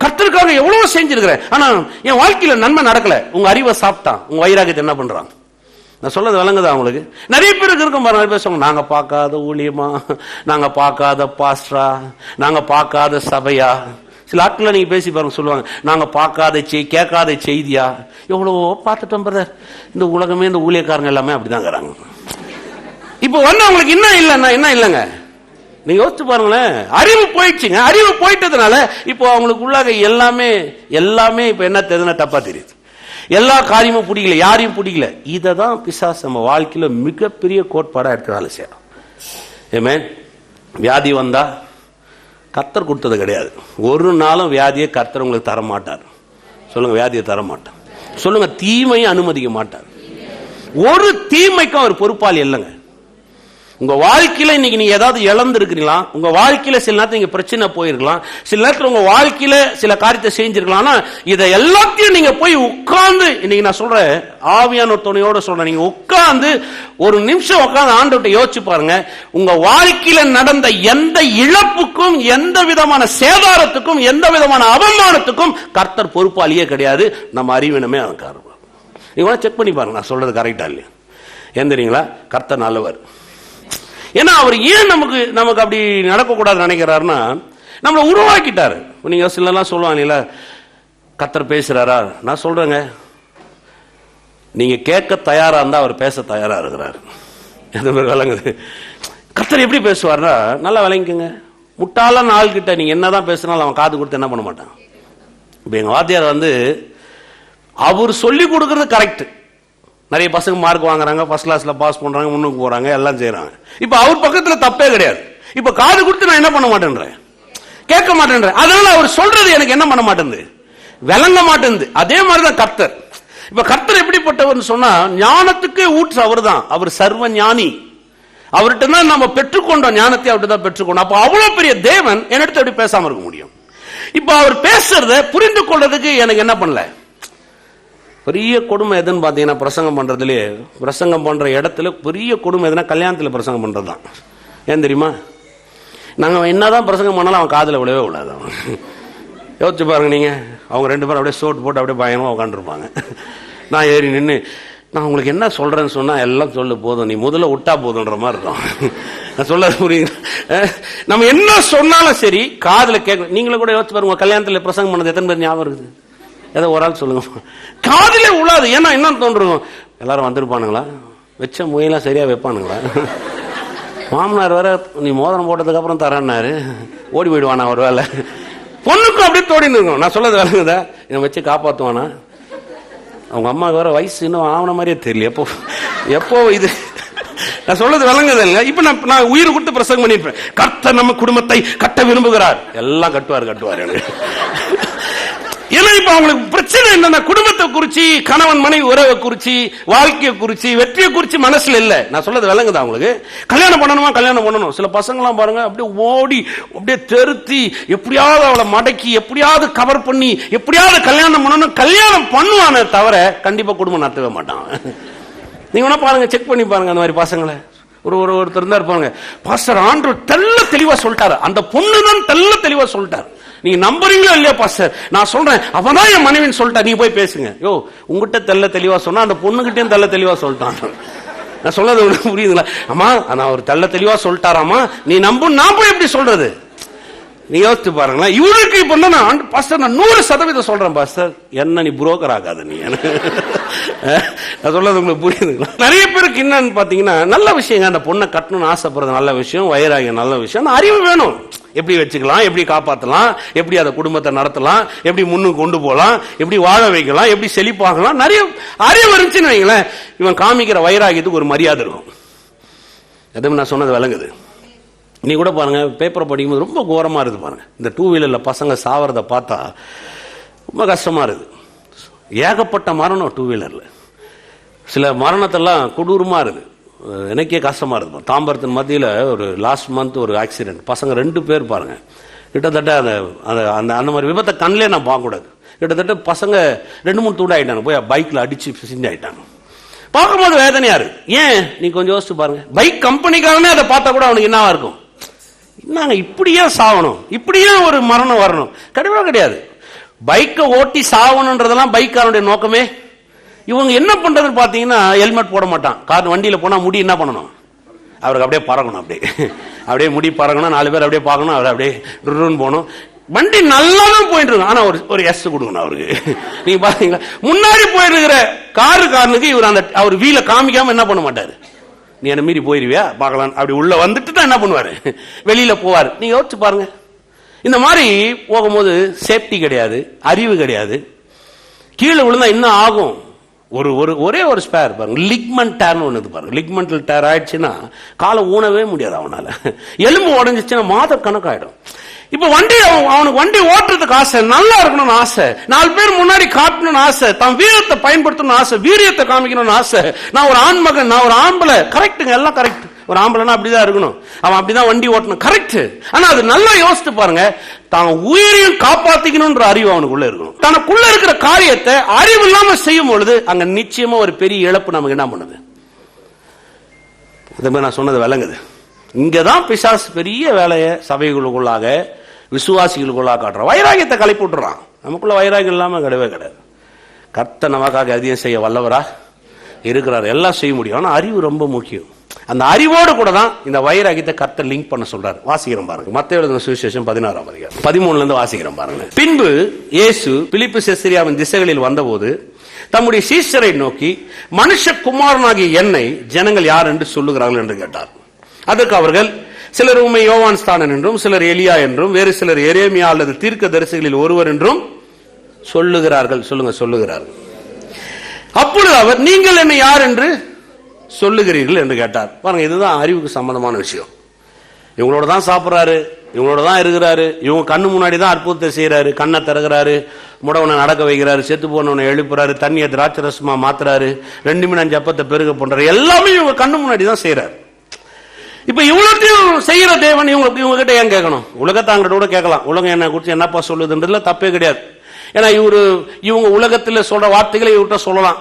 S1: கர்த்தருக்காக எவ்வளவு செஞ்சிருக்கிறேன், ஆனா என் வாழ்க்கையில நன்மை நடக்கல. உங்க அறிவை சாப்பிட்டான், உங்க வைராகியத்தை என்ன பண்றான்? நான் சொல்றது விளங்குதா உங்களுக்கு? நிறைய பேருக்கு இருக்கும் பாருங்க, நிறைய பேர் சொல்லுவாங்க, நாங்க பார்க்காத ஊழியமா, நாங்க பார்க்காத பாஸ்டரா, நாங்க பார்க்காத சபையா. சில ஆட்கள் நீங்க பேசி பாருங்க, சொல்லுவாங்க நாங்க பார்க்காத கேட்காத செய்தியா. எவ்வளவோ பார்த்துட்டோம் பிரதர், இந்த உலகமே இந்த ஊழியக்காரங்க எல்லாமே அப்படிதாங்கிறாங்க. இப்போ வந்து அவங்களுக்கு என்ன இல்லைன்னா என்ன இல்லைங்க, நீங்க யோசிச்சு பாருங்களேன். அறிவு போயிடுச்சுங்க. அறிவு போயிட்டதுனால இப்போ அவங்களுக்கு உள்ளாக எல்லாமே இப்ப என்ன தெரியுதுன்னா தப்பா தெரியுது. எல்லா காரியமும் பிடிக்கல, யாரையும் பிடிக்கல. இதை தான் பிசாசு நம்ம வாழ்க்கையில மிகப்பெரிய கோட்பாடா எடுத்து வேலை செய்யணும். ஆமென். வியாதி வந்தா கர்த்தர் கொடுத்தது கிடையாது. ஒரு நாளும் வியாதியை கர்த்தர் உங்களுக்கு தர மாட்டார். சொல்லுங்க, வியாதியை தர மாட்டார். சொல்லுங்க, தீமையை அனுமதிக்க மாட்டார். ஒரு தீமைக்கும் அவர் பொறுப்பாளி இல்லைங்க. உங்க வாழ்க்கையில இன்னைக்கு நீங்க ஏதாவது இழந்து இருக்கிறீங்களா? உங்க வாழ்க்கையில சில நேரத்தில் நீங்க பிரச்சனை போயிருக்கலாம், சில நேரத்தில் உங்க வாழ்க்கையில சில காரியத்தை செஞ்சிருக்கலாம். ஆனா இதை எல்லாத்தையும் நீங்க போய் உட்கார்ந்து, இன்னைக்கு நான் சொல்றேன், ஆவியான துணையோட சொல்றேன், நீங்க உட்கார்ந்து ஒரு நிமிஷம் உட்கார்ந்து ஆண்டவர்கிட்ட யோசிச்சு பாருங்க. உங்க வாழ்க்கையில நடந்த எந்த இழப்புக்கும், எந்த விதமான சேதாரத்துக்கும், எந்த விதமான அவமானத்துக்கும் கர்த்தர் பொறுப்பாளியே கிடையாது. நம்ம அறிவினமே அது காரணம். நீங்க செக் பண்ணி பாருங்க, நான் சொல்றது கரெக்டா இல்லையா? ஏன் தெரியுங்களா? கர்த்தர் நல்லவர். ஏன்னா அவர் ஏன் நமக்கு அப்படி நடக்கக்கூடாது நினைக்கிறாருன்னா, நம்மளை உருவாக்கிட்டாரு. நீங்க சிலலாம் சொல்லுவாங்க, கர்த்தர் பேசுறாரா? நான் சொல்றேங்க, நீங்க கேட்க தயாரா இருந்தா அவர் பேச தயாரா இருக்கிறார். எந்த மாதிரி விளங்குது? கர்த்தர் எப்படி பேசுவார்னா, நல்லா விளங்கிக்கங்க. முட்டாளான ஆள் கிட்ட நீங்க என்னதான் பேசினாலும் அவன் காது கொடுத்து என்ன பண்ண மாட்டான். இப்ப எங்க வாத்தியார் வந்து அவர் சொல்லி கொடுக்கறது கரெக்ட். நிறைய பசங்க மார்க் வாங்குறாங்க, ஃபர்ஸ்ட் கிளாஸ்ல பாஸ் பண்றாங்க, முன்னுக்கு போறாங்க, எல்லாம் செய்யறாங்க. இப்ப அவர் பக்கத்துல தப்பே கிடையாது. இப்ப காது கொடுத்து நான் என்ன பண்ண மாட்டேன்றேன், கேட்க மாட்டேன்றேன். அதனால அவர் சொல்றது எனக்கு என்ன பண்ண மாட்டேங்குது, விளங்க மாட்டேங்குது. அதே மாதிரிதான் கர்த்தர். இப்ப கர்த்தர் எப்படிப்பட்டவர் சொன்னா, ஞானத்துக்கு ஊற்று அவர் தான். அவர் சர்வ ஞானி. அவர்கிட்ட தான் நம்ம பெற்றுக்கொண்டோம் ஞானத்தை, அவர்கிட்ட தான் பெற்றுக்கொண்டோம். அப்ப அவ்வளவு பெரிய தேவன் என்னிடத்து எப்படி பேசாம இருக்க முடியும்? இப்ப அவர் பேசுறத புரிந்து கொள்றதுக்கு எனக்கு என்ன பண்ணல. பெரிய கொடுமை எதுன்னு பாத்தீங்கன்னா, பிரசங்கம் பண்றதுலயே, பிரசங்கம் பண்ற இடத்துல பெரிய கொடுமை எதுனா கல்யாணத்துல பிரசங்கம் பண்றதுதான். ஏன் தெரியுமா? நாங்க என்னதான் பிரசங்கம் பண்ணாலும் அவன் காதுல விழவே விடாது. அவன் யோசிச்சு பாருங்க நீங்க, அவங்க ரெண்டு பேரும் அப்படியே சோட்டு போட்டு அப்படியே பயமா உட்காந்துருப்பாங்க. நான் ஏறி நின்று, நான் உங்களுக்கு என்ன சொல்றேன்னு சொன்னா எல்லாம் சொல்லு போதும், நீ முதல்ல விட்டா போதுன்ற மாதிரி இருக்கும். நான் சொல்ல புரியுது. நம்ம என்ன சொன்னாலும் சரி காதுல கேட்க. நீங்களும் கூட யோசிச்சு பாருங்க, கல்யாணத்துல பிரசங்கம் பண்ணது எத்தனை பேர் ஞாபகம் இருக்குது? ஏதோ ஒரு ஆள் சொல்லுங்க, காதிலே உழாது. ஏன்னா என்ன தோன்றும், எல்லாரும் வந்திருப்பானுங்களா, வச்ச முயலாம் சரியா வைப்பானுங்களா, மாமனார் வேற நீ மோதிரம் போட்டதுக்கு அப்புறம் தரேன்னாரு, ஓடி போயிடுவானா ஒரு வேலை, பொண்ணுக்கும் அப்படியே தோடின்னு இருக்கும். நான் சொல்லது விளங்குதா? இதை வச்சு காப்பாற்றுவானா? அவங்க அம்மா வேற வயசு இன்னும் ஆவண மாதிரியே தெரியல. எப்போ இது நான் சொல்றது விளங்குது இல்ல? இப்ப நான் உயிர் கொடுத்து பிரசங்கம் பண்ணிருப்பேன், கர்த்தர் நம்ம குடும்பத்தை கட்ட விரும்புகிறார். எல்லாம் கட்டுவார். ஏன்னா இப்ப அவங்களுக்கு பிரச்சனை என்னன்னா, குடும்பத்தை குறிச்சு, கணவன் மனைவி உறவை குறிச்சு, வாழ்க்கையை குறிச்சு, வெற்றியை குறிச்சு மனசுல இல்ல. நான் சொல்றது விளங்குதா உங்களுக்கு? கல்யாணம் பண்ணணும். சில பசங்க எல்லாம் பாருங்க, அப்படியே ஓடி அப்படியே தெருத்தி எப்படியாவது அவளை மடக்கி எப்படியாவது கவர் பண்ணி எப்படியாவது கல்யாணம் பண்ணணும். கல்யாணம் பண்ணுவானே தவிர கண்டிப்பா குடும்பம் நடத்தவே மாட்டான். நீங்க வேணா பாருங்க, செக் பண்ணி பாருங்க அந்த மாதிரி பசங்களை. ஒருத்தர் இருந்தா இருப்பாங்க, பாஸ்டர் ஆண்டவர் தெல்ல தெளிவா சொல்லிட்டாரு, அந்த பொண்ணுதான் தெல்ல தெளிவா சொல்லிட்டாரு. நீங்க நம்புறீங்களோ இல்லையா பாஸ்டர், நான் சொல்றேன் அவதான் என் மனைவின்னு சொல்லிட்டா, நீ போய் பேசுங்க. யோ, உங்ககிட்ட தெல்ல தெளிவா சொன்னா அந்த பொண்ணுகிட்டயும் தெல்ல தெளிவா சொல்லிட்டான். நான் சொல்றது உங்களுக்கு புரியுதுங்களா? அம்மா நான் அவர் தெல்ல தெளிவா சொல்லிட்டாராமா, நீ நம்பு, நான் போய் எப்படி சொல்றது? நீ யோசிச்சு பாருங்களேன். இவருக்கு இப்ப நான் பாஸ்டர் நான் 100% சொல்றேன் பாஸ்டர், என்ன நீ புரோக்கர் ஆகாது நீ. நான் சொல்றது உங்களுக்கு புரியுதுங்களா? நிறைய பேருக்கு என்னன்னு பாத்தீங்கன்னா, நல்ல விஷயங்க, அந்த பொண்ணை கட்டணும்னு ஆசைப்படுறது நல்ல விஷயம், வயிறாக நல்ல விஷயம். அறிவு வேணும், எப்படி வச்சுக்கலாம், எப்படி காப்பாற்றலாம், எப்படி அதை குடும்பத்தை நடத்தலாம், எப்படி முன்னுக்கு கொண்டு போகலாம், எப்படி வாழ வைக்கலாம், எப்படி செழிப்பாகலாம். நிறைய அறிவு இருந்துச்சுன்னு வைங்களேன், இவன் காமிக்கிற வைராகியத்துக்கு ஒரு மரியாதை இருக்கும். எதுவும் நான் சொன்னது விளங்குது? நீ கூட பாருங்க, பேப்பரை படிக்கும்போது ரொம்ப கோரமா இருக்குது பாருங்க. இந்த 2 வீலர்ல பசங்க சாவறத பார்த்தா ரொம்ப கஷ்டமா இருக்குது. ஏகப்பட்ட மரணம் 2 வீலர்ல. சில மரணத்தெல்லாம் கொடூரமா இருக்குது. எனக்கே கஷ்டமா இருக்குது. தாம்பரத்தின் மத்தியில் ஒரு லாஸ்ட் மந்த் ஒரு ஆக்சிடென்ட், பசங்க 2 பேர் பாருங்க கிட்டத்தட்ட அந்த மாதிரி விபத்தை கண்ணிலே நான் பார்க்கக்கூடாது. கிட்டத்தட்ட பசங்க 2-3 தூண்டு ஆயிட்டாங்க, போய் பைக்கில் அடிச்சு சிந்தி ஆயிட்டாங்க. பார்க்கும்போது வேதனையா இருக்கு. ஏன் நீ கொஞ்சம் யோசிச்சு பாருங்க. பைக் கம்பெனிக்காரனே அதை பார்த்தா கூட அவனுக்கு என்னவா இருக்கும், என்னங்க இப்படியே சாவணும், இப்படியே ஒரு மரணம் வரணும், கிடையவே கிடையாது. பைக்கை ஓட்டி சாவணுன்றதெல்லாம் பைக்காரனுடைய நோக்கமே. இவங்க என்ன பண்றதுன்னு பாத்தீங்கன்னா, ஹெல்மெட் போட மாட்டான். கார் வண்டியில போனா முடி என்ன பண்ணணும், அவருக்கு அப்படியே பறக்கணும், அப்படியே முடி பறக்கணும், 4 பேர் அப்படியே பார்க்கணும், அவர் அப்படியே போகணும். வண்டி நல்லாதான் போயிட்டு இருக்கு, ஆனா ஒரு எஸ் கொடுக்கணும் அவருக்கு. நீங்க பாத்தீங்களா, முன்னாடி போயிட்டு இருக்கிற காருக்காரனுக்கு இவர் அவர் வீல காமிக்காம என்ன பண்ண மாட்டாரு, நீ என்ன மீறி போயிருவியா பார்க்கலாம், அப்படி உள்ள வந்துட்டு தான் என்ன பண்ணுவாரு, வெளியில போவாரு. நீங்க யோசிச்சு பாருங்க. இந்த மாதிரி போகும்போது சேஃப்டி கிடையாது, அறிவு கிடையாது. கீழே விழுந்தா என்ன ஆகும், ஒரே ஒரு ஸ்பேர் பாருங்க, லிக்மெண்ட் டேர்னு ஒன்று பாருங்க. லிக்மெண்டல் டேர் ஆயிடுச்சுன்னா காலை ஊனவே முடியாது அவனால. எலும்பு உடஞ்சிச்சுன்னா மாத கணக்காயிடும். இப்ப அவனுக்கு வண்டி ஓட்டுறதுக்கு ஆசை, நல்லா இருக்கணும்னு ஆசை, 4 பேர் முன்னாடி காட்டணும்னு ஆசை, தான் வீரத்தை பயன்படுத்தணும்னு ஆசை, வீரியத்தை காமிக்கணும்னு ஆசை. நான் ஒரு ஆண் மகன், நான் ஒரு ஆம்பளை, கரெக்டுங்க, எல்லாம் கரெக்ட். ஒரு ஆம்பளைனா அப்படிதான் இருக்கணும், அவன் அப்படிதான் வண்டி ஓட்டணும், கரெக்ட். ஆனா அது நல்லா யோசித்து பாருங்க, தான் உயிரையும் காப்பாத்திக்கணும்ன்ற அறிவு அவனுக்குள்ள இருக்கணும். தனக்குள்ள இருக்கிற காரியத்தை அறிவு இல்லாம செய்யும் பொழுது அங்க நிச்சயமா ஒரு பெரிய இழப்பு நமக்கு என்ன பண்ணுது. அதே மாதிரி நான் சொன்னது விளங்குது. இங்கதான் பிசாசு பெரிய வேலையை சபைகளுக்குள்ளாக விசுவாசிகளுக்குள்ளாக காட்டுறான். வைராகியத்தை கலைப்பு விட்டுறான். நமக்குள்ள வைராகியம் இல்லாம கிடையவே கிடையாது. கர்த்தர் நமக்காக அதிகம் செய்ய வல்லவரா இருக்கிறார், எல்லாம் செய்ய முடியும். ஆனா அறிவு ரொம்ப முக்கியம். அந்த அறிவோடு கூட தான் இந்த வைராகியத்தை கர்த்தர் லிங்க் பண்ண சொல்றாரு. வாசிக்கிறோம் பாருங்க, மத்தேயு எழுதின சுவிசேஷம் 16ஆம் அதிகாரம் 13ல இருந்து வாசிக்கிறோம் பாருங்க. பின்பு இயேசு பிலிப்பு செசரியாவின் திசைகளில் வந்தபோது தம்முடைய சீஷரை நோக்கி, மனுஷகுமாரனாகிய என்னை ஜனங்கள் யார் என்று சொல்லுகிறார்கள் என்று கேட்டார். அதற்கு அவர்கள், சிலர் உம்மை யோவான் ஸ்நானன் என்றும், சிலர் எலியா என்றும், வேறு சிலர் எரேமியா அல்லது தீர்க்கதரிசிகளில் ஒருவர் என்றும் சொல்லுகிறார்கள். சொல்லுகிறார்கள். அப்பொழுது அவர், நீங்கள் என்னை யார் என்று சொல்லுகிறீர்கள் என்று கேட்டார். பாருங்க, இதுதான் அறிவுக்கு சம்பந்தமான விஷயம். இவங்களோட தான் சாப்பிட்றாரு, இவங்களோட தான் இருக்கிறாரு, இவங்க கண்ணு முன்னாடி தான் அற்புதத்தை செய்யறாரு. கண்ணை திறகுறாரு, முடவனை நடக்க வைக்கிறாரு, செத்து போனவனை எழுப்புறாரு, தண்ணியை திராட்சை ரசமா மாத்துறாரு, 2 மீன் 5 அப்பத்தை பெருக பண்றாரு. எல்லாமே இவங்க கண்ணு முன்னாடி தான் செய்யறாரு. இப்ப இவ்வளத்தையும் செய்யற தேவன் இவங்க கிட்ட ஏன் கேட்கணும்? உலகத்தாங்கிட்ட கூட கேட்கலாம், உலகம் என்ன குறிச்சு என்னப்பா சொல்லுதுன்றதுல தப்பே கிடையாது. ஏன்னா இவங்க உலகத்துல சொல்ற வார்த்தைகளை இவர்கிட்ட சொல்லலாம்.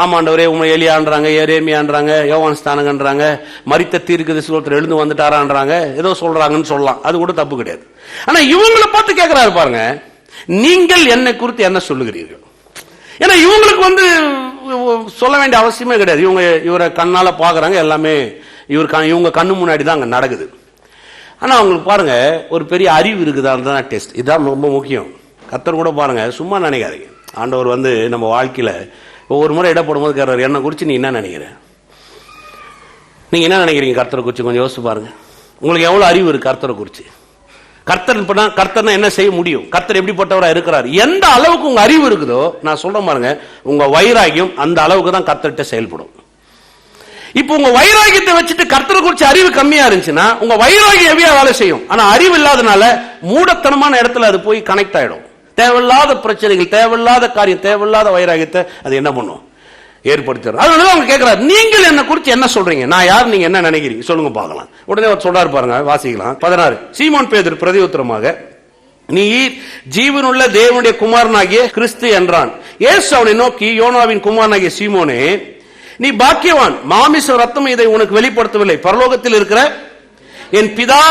S1: ஆமாண்டவரே, உண்மை எலியான்றாங்க, எரேமியான்றாங்க, யோவான் ஸ்நானகன்றாங்க, மரித்த தீர்க்கதரிசி ஒருத்தர் எழுந்து வந்துட்டாரான்றாங்க, ஏதோ சொல்றாங்கன்னு சொல்லலாம், அது கூட தப்பு கிடையாது. ஆனா இவங்களை பார்த்து கேட்கிறாரு பாருங்க, நீங்கள் என்னை குறித்து என்ன சொல்லுகிறீர்கள்? ஏன்னா இவங்களுக்கு சொல்ல வேண்டிய அவசியமே கிடையாது. இவரை கண்ணால பாக்குறாங்க, எல்லாமே இவங்க கண்ணு முன்னாடி தான் அங்க நடக்குது. ஆனா அவங்களுக்கு பாருங்க, ஒரு பெரிய அறிவு இருக்குதான் டெஸ்ட். இதுதான் ரொம்ப முக்கியம். கர்த்தர் கூட பாருங்க, சும்மா நினைக்காதீங்க. ஆண்டவர் நம்ம வாழ்க்கையில ஒவ்வொரு முறை இட போடும் போது கேட்கிறார், என்ன குறிச்சு நீ என்ன நினைக்கிற, நீங்க என்ன நினைக்கிறீங்க கர்த்தரை குறிச்சு, கொஞ்சம் யோசிச்சு பாருங்க. உங்களுக்கு எவ்வளவு அறிவு இருக்கு கர்த்தரை குறிச்சு? கர்த்தர்னா என்ன செய்ய முடியும், கர்த்தர் எப்படிப்பட்டவரா இருக்கிறார், எந்த அளவுக்கு உங்க அறிவு இருக்குதோ, நான் சொல்றேன் பாருங்க, உங்க வைராகியம் அந்த அளவுக்கு தான் கர்த்தர்கிட்ட செயல்படும். இப்ப உங்க வைராகியத்தை வச்சுட்டு கர்த்தரை குறிச்சு அறிவு கம்மியா இருந்துச்சுன்னா உங்க வைராகியம் எவ்வியா வேலை செய்யும். ஆனா அறிவு இல்லாதனால மூடத்தனமான இடத்துல அது போய் கனெக்ட் ஆயிடும். தேவையில்லாத பிரச்சனைகள், தேவையில்லாத காரியம், தேவையில்லாத வைராகியத்தை அது என்ன பண்ணும், ஏற்படுத்தும். அதனால அவங்க கேட்கிறார், நீங்கள் என்ன குறிச்சு என்ன சொல்றீங்க, நான் யார், நீங்க என்ன நினைக்கிறீங்க சொல்லுங்க பார்க்கலாம். உடனே அவர் சொல்றாரு பாருங்க, வாசிக்கலாம். 16. சீமோன் பேதுரு பிரதியுத்தரமாக, நீ ஜீவனுள்ள தேவனுடைய குமாரனாகிய கிறிஸ்து என்றான். இயேசு அவனை நோக்கி, யோனாவின் குமாரனாகிய சீமோனே, நீ பாக்கியவான், மாமிச ரத்தம் இதை உனக்கு வெளிப்படுத்தவில்லை, பரலோகத்தில் இருக்கிற என் பிதா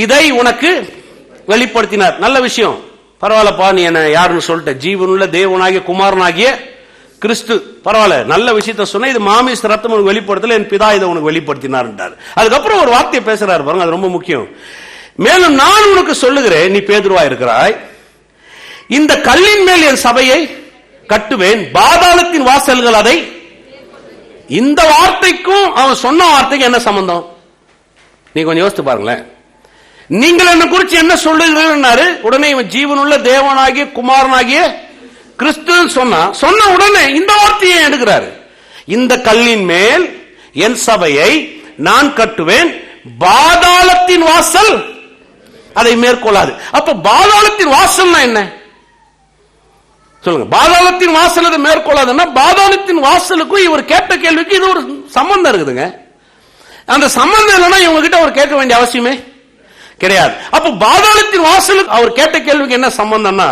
S1: இதை உனக்கு வெளிப்படுத்தினார். நல்ல விஷயம், பரவாயில்லப்பா, நீ என்ன யாருன்னு சொல்லிட்ட, ஜீவனுள்ள தேவனாகிய குமாரனாகிய கிறிஸ்து, பரவாயில்ல, நல்ல விஷயத்த சொன்ன, இது மாமிச ரத்தம் உனக்கு வெளிப்படுத்தல, என் பிதா இதை உனக்கு வெளிப்படுத்தினார். அதுக்கப்புறம் ஒரு வார்த்தையை பேசுறாரு பாருங்க, அது ரொம்ப முக்கியம். மேலும் நான் உனக்கு சொல்லுகிறேன், நீ பேதுருவா இருக்கிறாய், இந்த கல்லின் மேல் என் சபையை கட்டுவேன், பாதாளத்தின் வாசல்கள் அதை. இந்த வார்த்தைக்கும் அவன் சொன்ன வார்த்தைக்கு என்ன சம்பந்தம், நீ கொஞ்சம் யோசித்து பாருங்களேன். நீங்கள் என்ன குறிச்சு என்ன சொல்லுகிறீர்கள், உடனே இவன் ஜீவனுள்ள தேவனாகிய குமாரனாகிய கிறிஸ்து சொன்ன உடனே இந்த வார்த்தையை எடுக்கிறாரு, இந்த கல்லின் மேல் என் சபையை நான் கட்டுவேன், பாதாளத்தின் வாசல் அதை மேற்கொள்ளாது. அப்ப பாதாளத்தின் வாசல்னா என்ன சொல்லுங்க? பாதாளத்தின் வாசல் அதை மேற்கொள்ளாதுன்னா பாதாளத்தின் வாசலுக்கும் இவர் கேட்ட கேள்விக்கு இது ஒரு சம்பந்தம் இருக்குதுங்க. அந்த சம்பந்தம் இல்லைன்னா இவங்க கிட்ட அவர் கேட்க வேண்டிய அவசியமே கிடையாது. அப்ப பாதாளத்தின் வாசலுக்கு அவர் கேட்ட கேள்விக்கு என்ன சம்பந்தம்னா,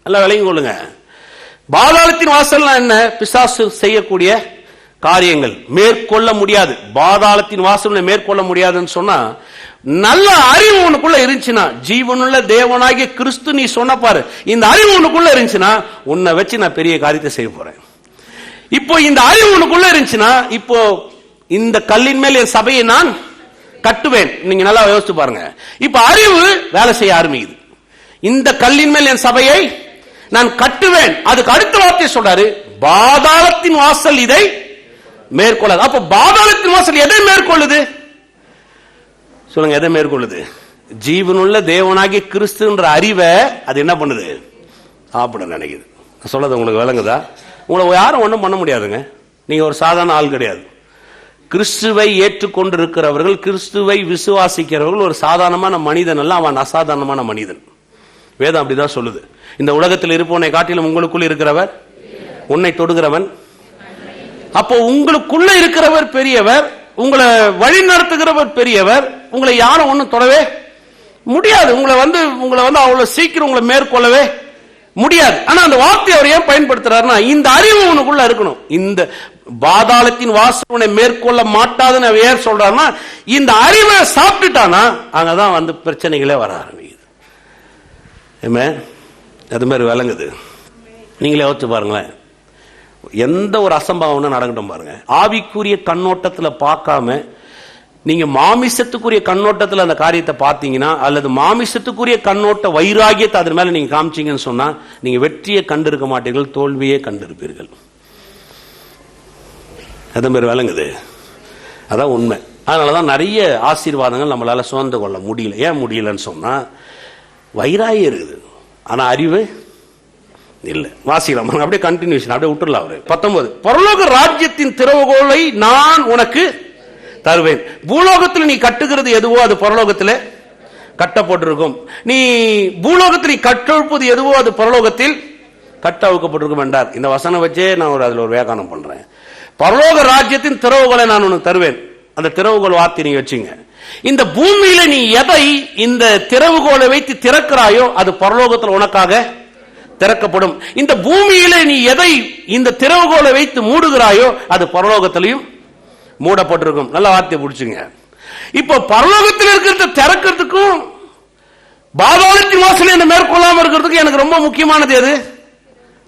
S1: எல்லாம் விளங்கி கொள்ளுங்க. பாதாளத்தின் வாசல்னா என்ன? பிசாசு செய்யக்கூடிய காரியங்கள் மேற்கொள்ள முடியாது. பாதாளத்தின் வாசல் மேற்கொள்ள முடியாதுன்னு சொன்னா, நல்ல அறிவு உனக்குள்ள இருந்துச்சுன்னா, ஜீவனுள்ள தேவனாகிய கிறிஸ்து நீ சொன்ன பாரு, இந்த அறிவு உனக்குள்ள இருந்துச்சுன்னா, உன்னை வச்சு நான் பெரிய காரியத்தை செய்ய போறேன். இப்போ இந்த அறிவு உனக்குள்ள இருந்துச்சுன்னா, இப்போ இந்த கல்லின் மேல் என் சபையை நான் கட்டுவேன். நீங்க நல்லா யோசிச்சு பாருங்க. இப்ப அறிவு வேலை செய்ய ஆரம்பிக்குது. இந்த கல்லின் மேல் என் சபையை நான் கட்டுவேன். அதுக்கு அடுத்த வார்த்தை சொல்றாரு, பாதாளத்தின் வாசல் இதை மேற்கொள்ளாது. அப்ப பாதாளத்தின் வாசல் எதை மேற்கொள்ளுது சொல்லுங்க? எதை மேற்கொள்ளுது? ஜீவனுள்ள தேவனாகிய கிறிஸ்துன்ற அறிவை அது என்ன பண்ணுது? சாப்பிட நினைக்குது. சொல்றது உங்களுக்கு விளங்குதா? உங்களை யாரும் ஒன்றும் பண்ண முடியாதுங்க. நீங்க ஒரு சாதாரண ஆள் கிடையாது. கிறிஸ்துவை ஏற்றுக்கொண்டிருக்கிறவர்கள், கிறிஸ்துவை விசுவாசிக்கிறவர்கள் ஒரு சாதாரணமான மனிதன் அல்ல, அவன் அசாதாரணமான மனிதன். வேதம் அப்படிதான் சொல்லுது. இந்த உலகத்தில் இருப்பவனை காட்டிலும் உங்களுக்குள் இருக்கிறவர் உன்னை தொடுகிறவன். அப்போ உங்களுக்குள்ள இருக்கிறவர் பெரியவர், உங்களை வழி நடத்துகிறவர் பெரியவர். உங்களை யாரும் ஒன்றும் தொடவே முடியாது. உங்களை வந்து அவ்வளவு சீக்கிரம் உங்களை மேற்கொள்ளவே முடியாது. ஆனா அந்த வார்த்தை அவர் ஏன் பயன்படுத்துறாருன்னா, இந்த அறிவு உனக்குள்ள இருக்கணும். இந்த பாதாளத்தின் வாசனை மேற்கொள்ள மாட்டாதுன்னு அவர் ஏன் சொல்றாருன்னா, இந்த அறிவை சாப்பிட்டுட்டானா அங்கதான் வந்து பிரச்சனைகளே வர ஆரம்பிக்குது. அது மாதிரி விளங்குது. நீங்களே யோசிச்சு பாருங்களேன். எந்த ஒரு அசம்பாவம் நடக்கட்டும் பாருங்க, ஆவிக்குரிய கண்ணோட்டத்தில் பார்க்காம நீங்க மாமிசத்துக்குரிய கண்ணோட்டத்தில் அந்த காரியத்தை பார்த்தீங்கன்னா, அல்லது மாமிசத்துக்குரிய கண்ணோட்ட வைராகியத்தை அதன் மேல நீங்க காமிச்சீங்கன்னு சொன்னா, நீங்க வெற்றியை கண்டிருக்க மாட்டீர்கள், தோல்வியே கண்டிருப்பீர்கள். அது மாதிரி விளங்குது. அதான் உண்மை. அதனாலதான் நிறைய ஆசீர்வாதங்கள் நம்மளால சுமந்து கொள்ள முடியல. ஏன் முடியலன்னு சொன்னா, வைராகியம் இருக்குது, ஆனா அறிவு இல்ல. வாசிக்கலாம் அப்படியே கண்டினியூஷன், அப்படியே விட்டுறலாம். அவரு 19, பரலோக ராஜ்யத்தின் திறவுகோலை நான் உனக்கு தருவேன். பூலோகத்தில் நீ கட்டுகிறது எதுவோ அது பரலோகத்தில் கட்டப்பட்டிருக்கும். நீ பூலோகத்தில் நீ கட்டொழுப்பது எதுவோ அது பரலோகத்தில் கட்டவிழ்க்கப்பட்டிருக்கும் என்றார். இந்த வசனம் வச்சே நான் அதுல ஒரு வியாக்கியானம் பண்றேன். பரலோக ராஜ்யத்தின் திறவுகோலை நான் உனக்கு தருவேன். அந்த திறவுகோல் வார்த்தை நீங்க வச்சுங்க. இந்த பூமியில நீ எதை இந்த திறவுகோலை வைத்து திறக்கிறாயோ அது பரலோகத்தில் உனக்காக திறக்கப்படும். இந்த பூமியில நீ எதை இந்த திறவுகோலை வைத்து மூடுகிறாயோ அது பரலோகத்திலையும் மூடப்பட்டிருக்கும். நல்ல வார்த்தையை பிடிச்சுங்க. இப்ப பரலோகத்தில் இருக்கிறத திறக்கிறதுக்கும் பாதாளத்தின் வாசலை என்ன மேற்கொள்ளாம இருக்கிறதுக்கு எனக்கு ரொம்ப முக்கியமானது எது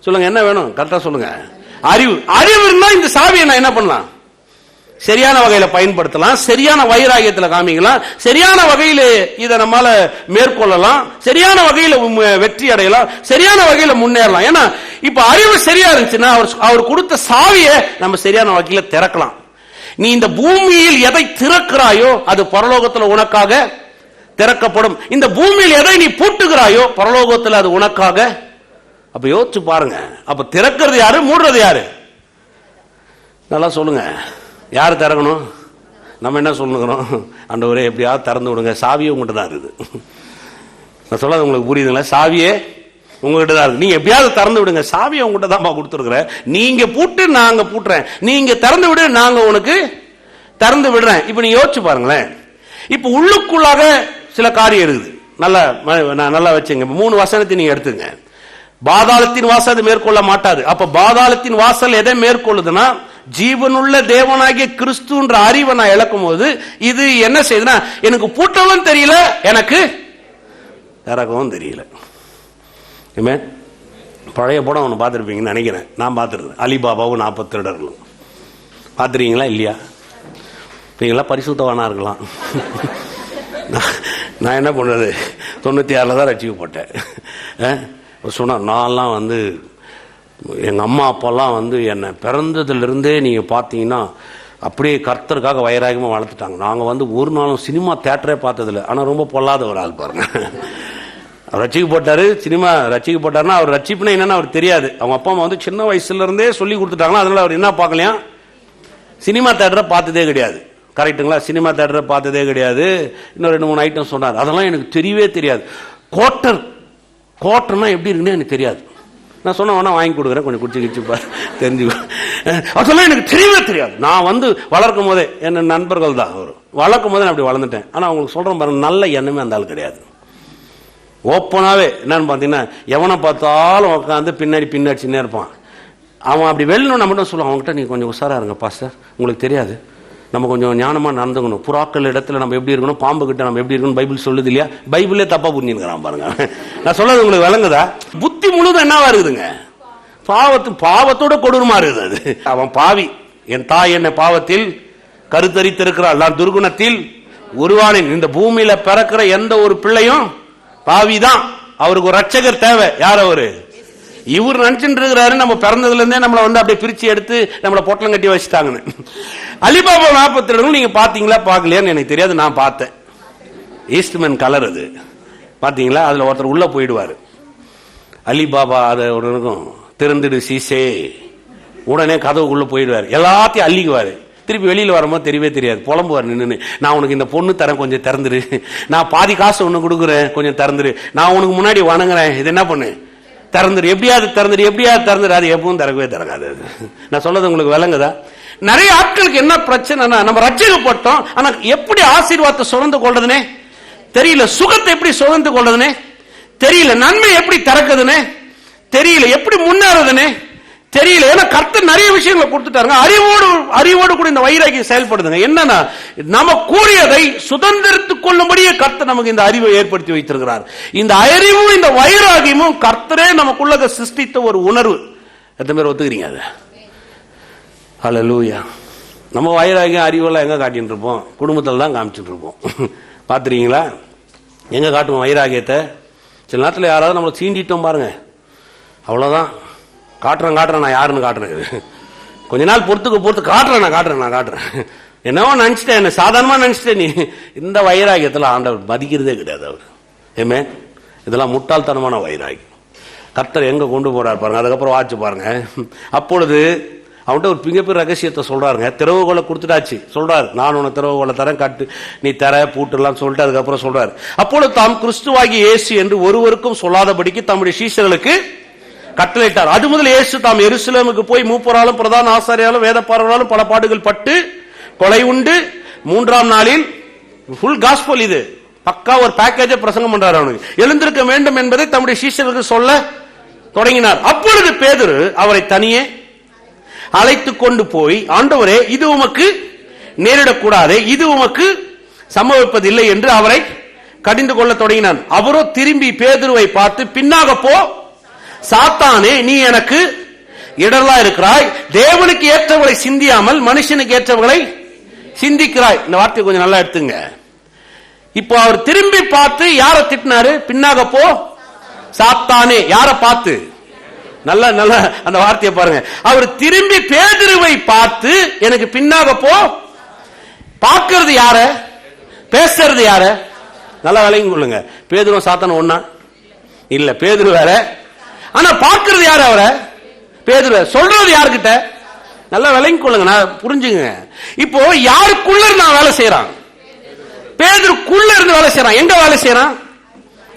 S1: சொல்லுங்க? என்ன வேணும்? கரெக்டா சொல்லுங்க. அறிவு. அறிவு இருந்தா இந்த சாவியை நான் என்ன பண்ணலாம்? சரியான வகையில பயன்படுத்தலாம், சரியான வைராகியத்தில் காமிக்கலாம், சரியான வகையில இதை நம்மால மேற்கொள்ளலாம், சரியான வகையில வெற்றி அடையலாம், சரியான வகையில முன்னேறலாம். ஏன்னா இப்ப அறிவு சரியா இருந்துச்சுன்னா அவர் கொடுத்த சாவியை நம்ம சரியான வகையில திறக்கலாம். நீ இந்த பூமியில் எதை திறக்கிறாயோ அது பரலோகத்தில் உனக்காக திறக்கப்படும். இந்த பூமியில் எதை நீ பூட்டுகிறாயோ பரலோகத்தில் அது உனக்காக. அப்ப யோசிச்சு பாருங்க. அப்ப திறக்கிறது யாரு, மூடுறது யாரு? நல்லா சொல்லுங்க. யாரு திறக்கணும்? நம்ம என்ன சொல்லுகிறோம்? ஆண்டவரே எப்படியாவது திறந்து விடுங்க, சாவியே உங்ககிட்ட தான் இருக்குது. நான் சொல்லாத உங்களுக்கு புரியுதுங்களா? சாவியே உங்ககிட்ட தான் இருக்கு. நீங்க எப்படியாவது திறந்து விடுங்க, சாவியை உங்ககிட்ட தான் கொடுத்துருக்குறேன். நீங்க பூட்டு நாங்க பூட்டுறேன், நீங்க திறந்து விடு நாங்க உனக்கு திறந்து விடுறேன். இப்ப நீங்க யோசிச்சு பாருங்களேன். இப்ப உள்ளுக்குள்ளாக சில காரியம் இருக்குது. நல்லா வச்சுங்க. 3 வசனத்தை நீங்க எடுத்துங்க. பாதாளத்தின் வாசல் அது மேற்கொள்ள மாட்டாது. அப்ப பாதாளத்தின் வாசல் எதை மேற்கொள்ளுதுன்னா, ஜீவனுள்ள தேவனாகிய கிறிஸ்துன்ற அறிவை நான் இழக்கும் போது இது என்ன செய்யுதுன்னா, எனக்கு பூட்டவும் தெரியல, எனக்கு திறக்கவும் தெரியல. பழைய படம் ஒன்று பார்த்துருப்பீங்கன்னு நினைக்கிறேன். நான் பார்த்துருக்கேன். அலிபாபாவும் 40 திருடர்களும். பார்த்துருக்கீங்களா இல்லையா? நீங்களா பரிசுத்தவானா இருக்கலாம். நான் என்ன பண்ணுறது, 96 தான் ரட்சிக்கப்பட்டேன். சொன்னா நான்லாம் வந்து எங்கள் அம்மா அப்பாலாம் வந்து என்னை பிறந்ததுலேருந்தே நீங்கள் பார்த்தீங்கன்னா அப்படியே கர்த்தருக்காக வைராகியமாக வளர்த்துட்டாங்க. நாங்கள் வந்து ஒரு நாளும் சினிமா தேட்டரே பார்த்ததில்லை. ஆனால் ரொம்ப பொல்லாத ஒரு ஆள் பாருங்க. அவர் ரட்சிக்கப்பட்டாரு, சினிமா ரட்சிக்கப்பட்டாருன்னா அவர் ரட்சிப்புனா என்னன்னு அவர் தெரியாது. அவங்க அப்பா அம்மா வந்து சின்ன வயசுல இருந்தே சொல்லி கொடுத்துட்டாங்களா, அதனால அவர் என்ன பார்க்கலையா, சினிமா தேட்டரை பார்த்ததே கிடையாது. கரெக்டுங்களா? சினிமா தேட்டரை பார்த்ததே கிடையாது. இன்னும் 2-3 ஐட்டம் சொன்னார். அதெல்லாம் எனக்கு தெரியவே தெரியாது. கோட்டர்னா எப்படி இருக்குன்னு எனக்கு தெரியாது. நான் சொன்ன வேணா வாங்கி கொடுக்குறேன், கொஞ்சம் குடிச்சு கிச்சுப்பார் தெரிஞ்சுக்கோ. அவர் சொல்ல எனக்கு தெரியவே தெரியாது. நான் வளர்க்கும் போதே என்ன நண்பர்கள் தான் அவர் வளர்க்கும் போதே நான் அப்படி வளர்ந்துட்டேன். ஆனால் அவங்களுக்கு சொல்கிறேன் பாருங்க, நல்ல எண்ணமே அந்த ஆள் கிடையாது. ஓப்பனாகவே என்னன்னு பார்த்தீங்கன்னா, எவனை பார்த்தாலும் உட்காந்து பின்னாடி சின்ன இருப்பான். அவன் அப்படி வெளில மட்டும் சொல்லுவான், அவங்ககிட்ட நீங்கள் கொஞ்சம் உஷாராக இருங்க பாஸ்டர், உங்களுக்கு தெரியாது, நம்ம கொஞ்சம் ஞானமாக நடந்துக்கணும், புறாக்கள் இடத்துல நம்ம எப்படி இருக்கணும், பாம்பு கிட்ட நம்ம எப்படி இருக்கணும் பைபிள் சொல்லுது இல்லையா, பைபிளே தப்பா புரிஞ்சுக்கிறான் பாருங்க. நான் சொல்றது உங்களுக்கு விளங்குதா? புத்தி முழுதும் என்னவா இருக்குதுங்க, பாவத்தோட கொடூரமா இருக்குது அது. அவன் பாவி, என் தாய் என்னை பாவத்தில் கருத்தரித்திருக்கிறாள், நான் துர்குணத்தில் உருவானேன். இந்த பூமியில பிறக்கிற எந்த ஒரு பிள்ளையும் பாவிதான். அவருக்கு ஒரு ரட்சகர் தேவை. யார் அவரு? இவர் நினைச்சுட்டு இருக்கிறாரு நம்ம பிறந்ததுல இருந்தே நம்மளை அப்படியே பிரிச்சு எடுத்து நம்மளை பொட்டலம் கட்டி வச்சுட்டாங்கன்னு. அலிபாபா 47 நீங்க பாத்தீங்களா பாக்கலையான்னு எனக்கு தெரியாது, நான் பார்த்தேன். ஈஸ்ட்மேன் கலர் அது பாத்தீங்களா? அதுல ஒருத்தர் உள்ள போயிடுவாரு. அலிபாபா அதை இருக்கும், திறந்துடு சீசே, உடனே கதவுக்குள்ள போயிடுவாரு, எல்லாத்தையும் அள்ளிக்குவாரு. திருப்பி வெளியில வரும்போது தெரியவே தெரியாது, புலம்புவார் நின்று, நான் உனக்கு இந்த பொண்ணு தரேன் கொஞ்சம் திறந்துரு, நான் பாதி காசு ஒண்ணு கொடுக்குறேன் கொஞ்சம் திறந்துரு, நான் உனக்கு முன்னாடி வணங்குறேன், இது என்ன பண்ணு திறந்துரு, எப்படியாவது திறந்துரு. அது எப்பவும் திறக்கவே திறக்காது. நான் சொல்றது உங்களுக்கு விளங்குதா? நிறைய ஆட்களுக்கு என்ன பிரச்சனைனா, நம்ம ரட்சிக்கப்பட்டோம், ஆனா எப்படி ஆசீர்வாதத்தை சுரந்து கொள்றதுனே தெரியல, சுகத்தை எப்படி சுரந்து கொள்றதுனே தெரியல, நன்மை எப்படி திறக்குதுன்னு தெரியல, எப்படி முன்னேறதுன்னு தெரியல. ஏன்னா கர்த்தர் நிறைய விஷயங்களை கொடுத்துட்டாருங்க. அறிவோடு கூட இந்த வைராகியம் செயல்படுதுங்க. என்னன்னா, நம்ம கூறியதை சுதந்திரத்துக் கொள்ளும்படியே கர்த்தர் நமக்கு இந்த அறிவை ஏற்படுத்தி வைத்திருக்கிறார். இந்த அறிவும் இந்த வைராகியமும் கர்த்தரே நமக்குள்ள சிருஷ்டித்த ஒரு உணர்வு. எத்தனை பேர் ஒத்துக்கிறீங்க அது? ஹல்லேலூயா. நம்ம வைராகியம் அறிவெல்லாம் எங்க காட்டிட்டு இருப்போம்? குடும்பத்தில் தான் காமிச்சுட்டு இருப்போம். பாத்துறீங்களா? எங்க காட்டுவோம் வைராகியத்தை? சில நேரத்தில் யாராவது நம்மளை சீண்டிட்டோம் பாருங்க, அவ்வளவுதான். காட்டுறேன் நான் யாருன்னு காட்டுறேன். கொஞ்ச நாள் பொறுத்து காட்டுறேன் நான் காட்டுறேன். என்னவோ நினைச்சிட்டேன், என்ன சாதாரணமா நினைச்சிட்டேன். நீ இந்த வைராகியத்தில் ஆண்டவர் மதிக்கிறதே கிடையாது அவர். ஏமே, இதெல்லாம் முட்டாள்தனமான வைராகியம். கர்த்தர் எங்க கொண்டு போறாரு பாருங்க. அதுக்கப்புறம் வாட்சி பாருங்க. அப்பொழுது அவன்கிட்ட ஒரு மிகப்பெரிய ரகசியத்தை சொல்றாருங்க. திறவுகோலை கொடுத்துட்டாச்சு, சொல்றாரு, நான் உனக்கு திறவுகோலை தரேன், கட்டு நீ தர பூட்டுலாம் சொல்லிட்டு அதுக்கப்புறம் சொல்றாரு, அப்பொழுது தாம் கிறிஸ்துவாகி இயேசு என்று ஒருவருக்கும் சொல்லாதபடிக்கு தம்முடைய சீஷர்களுக்கு கட்டளையிட்டார். அது முதல் இயேசு தாம் எருசலேமுக்கு போய் மூப்பராலும் பிரதான ஆசாரியாலும் வேதப்பாரர்களாலும் பல பாடுகள் பட்டு கொலை உண்டு 3ஆம் நாளில் ஃபுல் காஸ்பல், இது பக்கா ஒரு பேக்கேஜ் பிரசங்கம் பண்றாரு. அவனுக்கு எழுந்திருக்க வேண்டும் என்பதை தம்முடைய சீஷர்களுக்கு சொல்ல தொடங்கினார். அப்பொழுது பேதுரு அவரை தனியே அழைத்து கொண்டு போய், ஆண்டவரே, இது உமக்கு நேரிடக்கூடாதே, இது உமக்கு சம்பவிப்பதில்லை என்று அவரை கடிந்து கொள்ள தொடங்கினான். அவரோ திரும்பி பேதுருவை பார்த்து, பின்னாக போ சாத்தானே, நீ எனக்கு இடரலா இருக்கிறாய், தேவனுக்கு ஏற்றவர்களை சிந்தியாமல் மனுஷனுக்கு ஏற்றவர்களை சிந்திக்கிறாய். இந்த வார்த்தையை கொஞ்சம் நல்லா எடுத்துங்க. இப்போ அவர் திரும்பி பார்த்து யார திட்டினாரு? பின்னாக போ சாத்தானே. யார பார்த்து? நல்ல நல்ல அந்த வார்த்தையை பாருங்க. அவர் திரும்பி பேதுருவை பார்த்து எனக்கு பின்னாக போ. பார்க்கிறது யார? பேசுறது யார? நல்லா விளங்கி கொள்ளுங்க. பேதுரு சாத்தான ஒண்ணா இல்ல, பேதுரு வேற. ஆனா பார்க்கிறது யாரு? அவரை பேதுரு. சொல்றது யாருக்கிட்ட? நல்லா விளங்கி கொள்ளுங்க, நான் புரிஞ்சுங்க. இப்போ யாருக்குள்ள நான் வேலை செய்யறான்? பேதுருக்குள்ள இருந்து வேலை செய்யறான். எங்க வேலை செய்யறான்?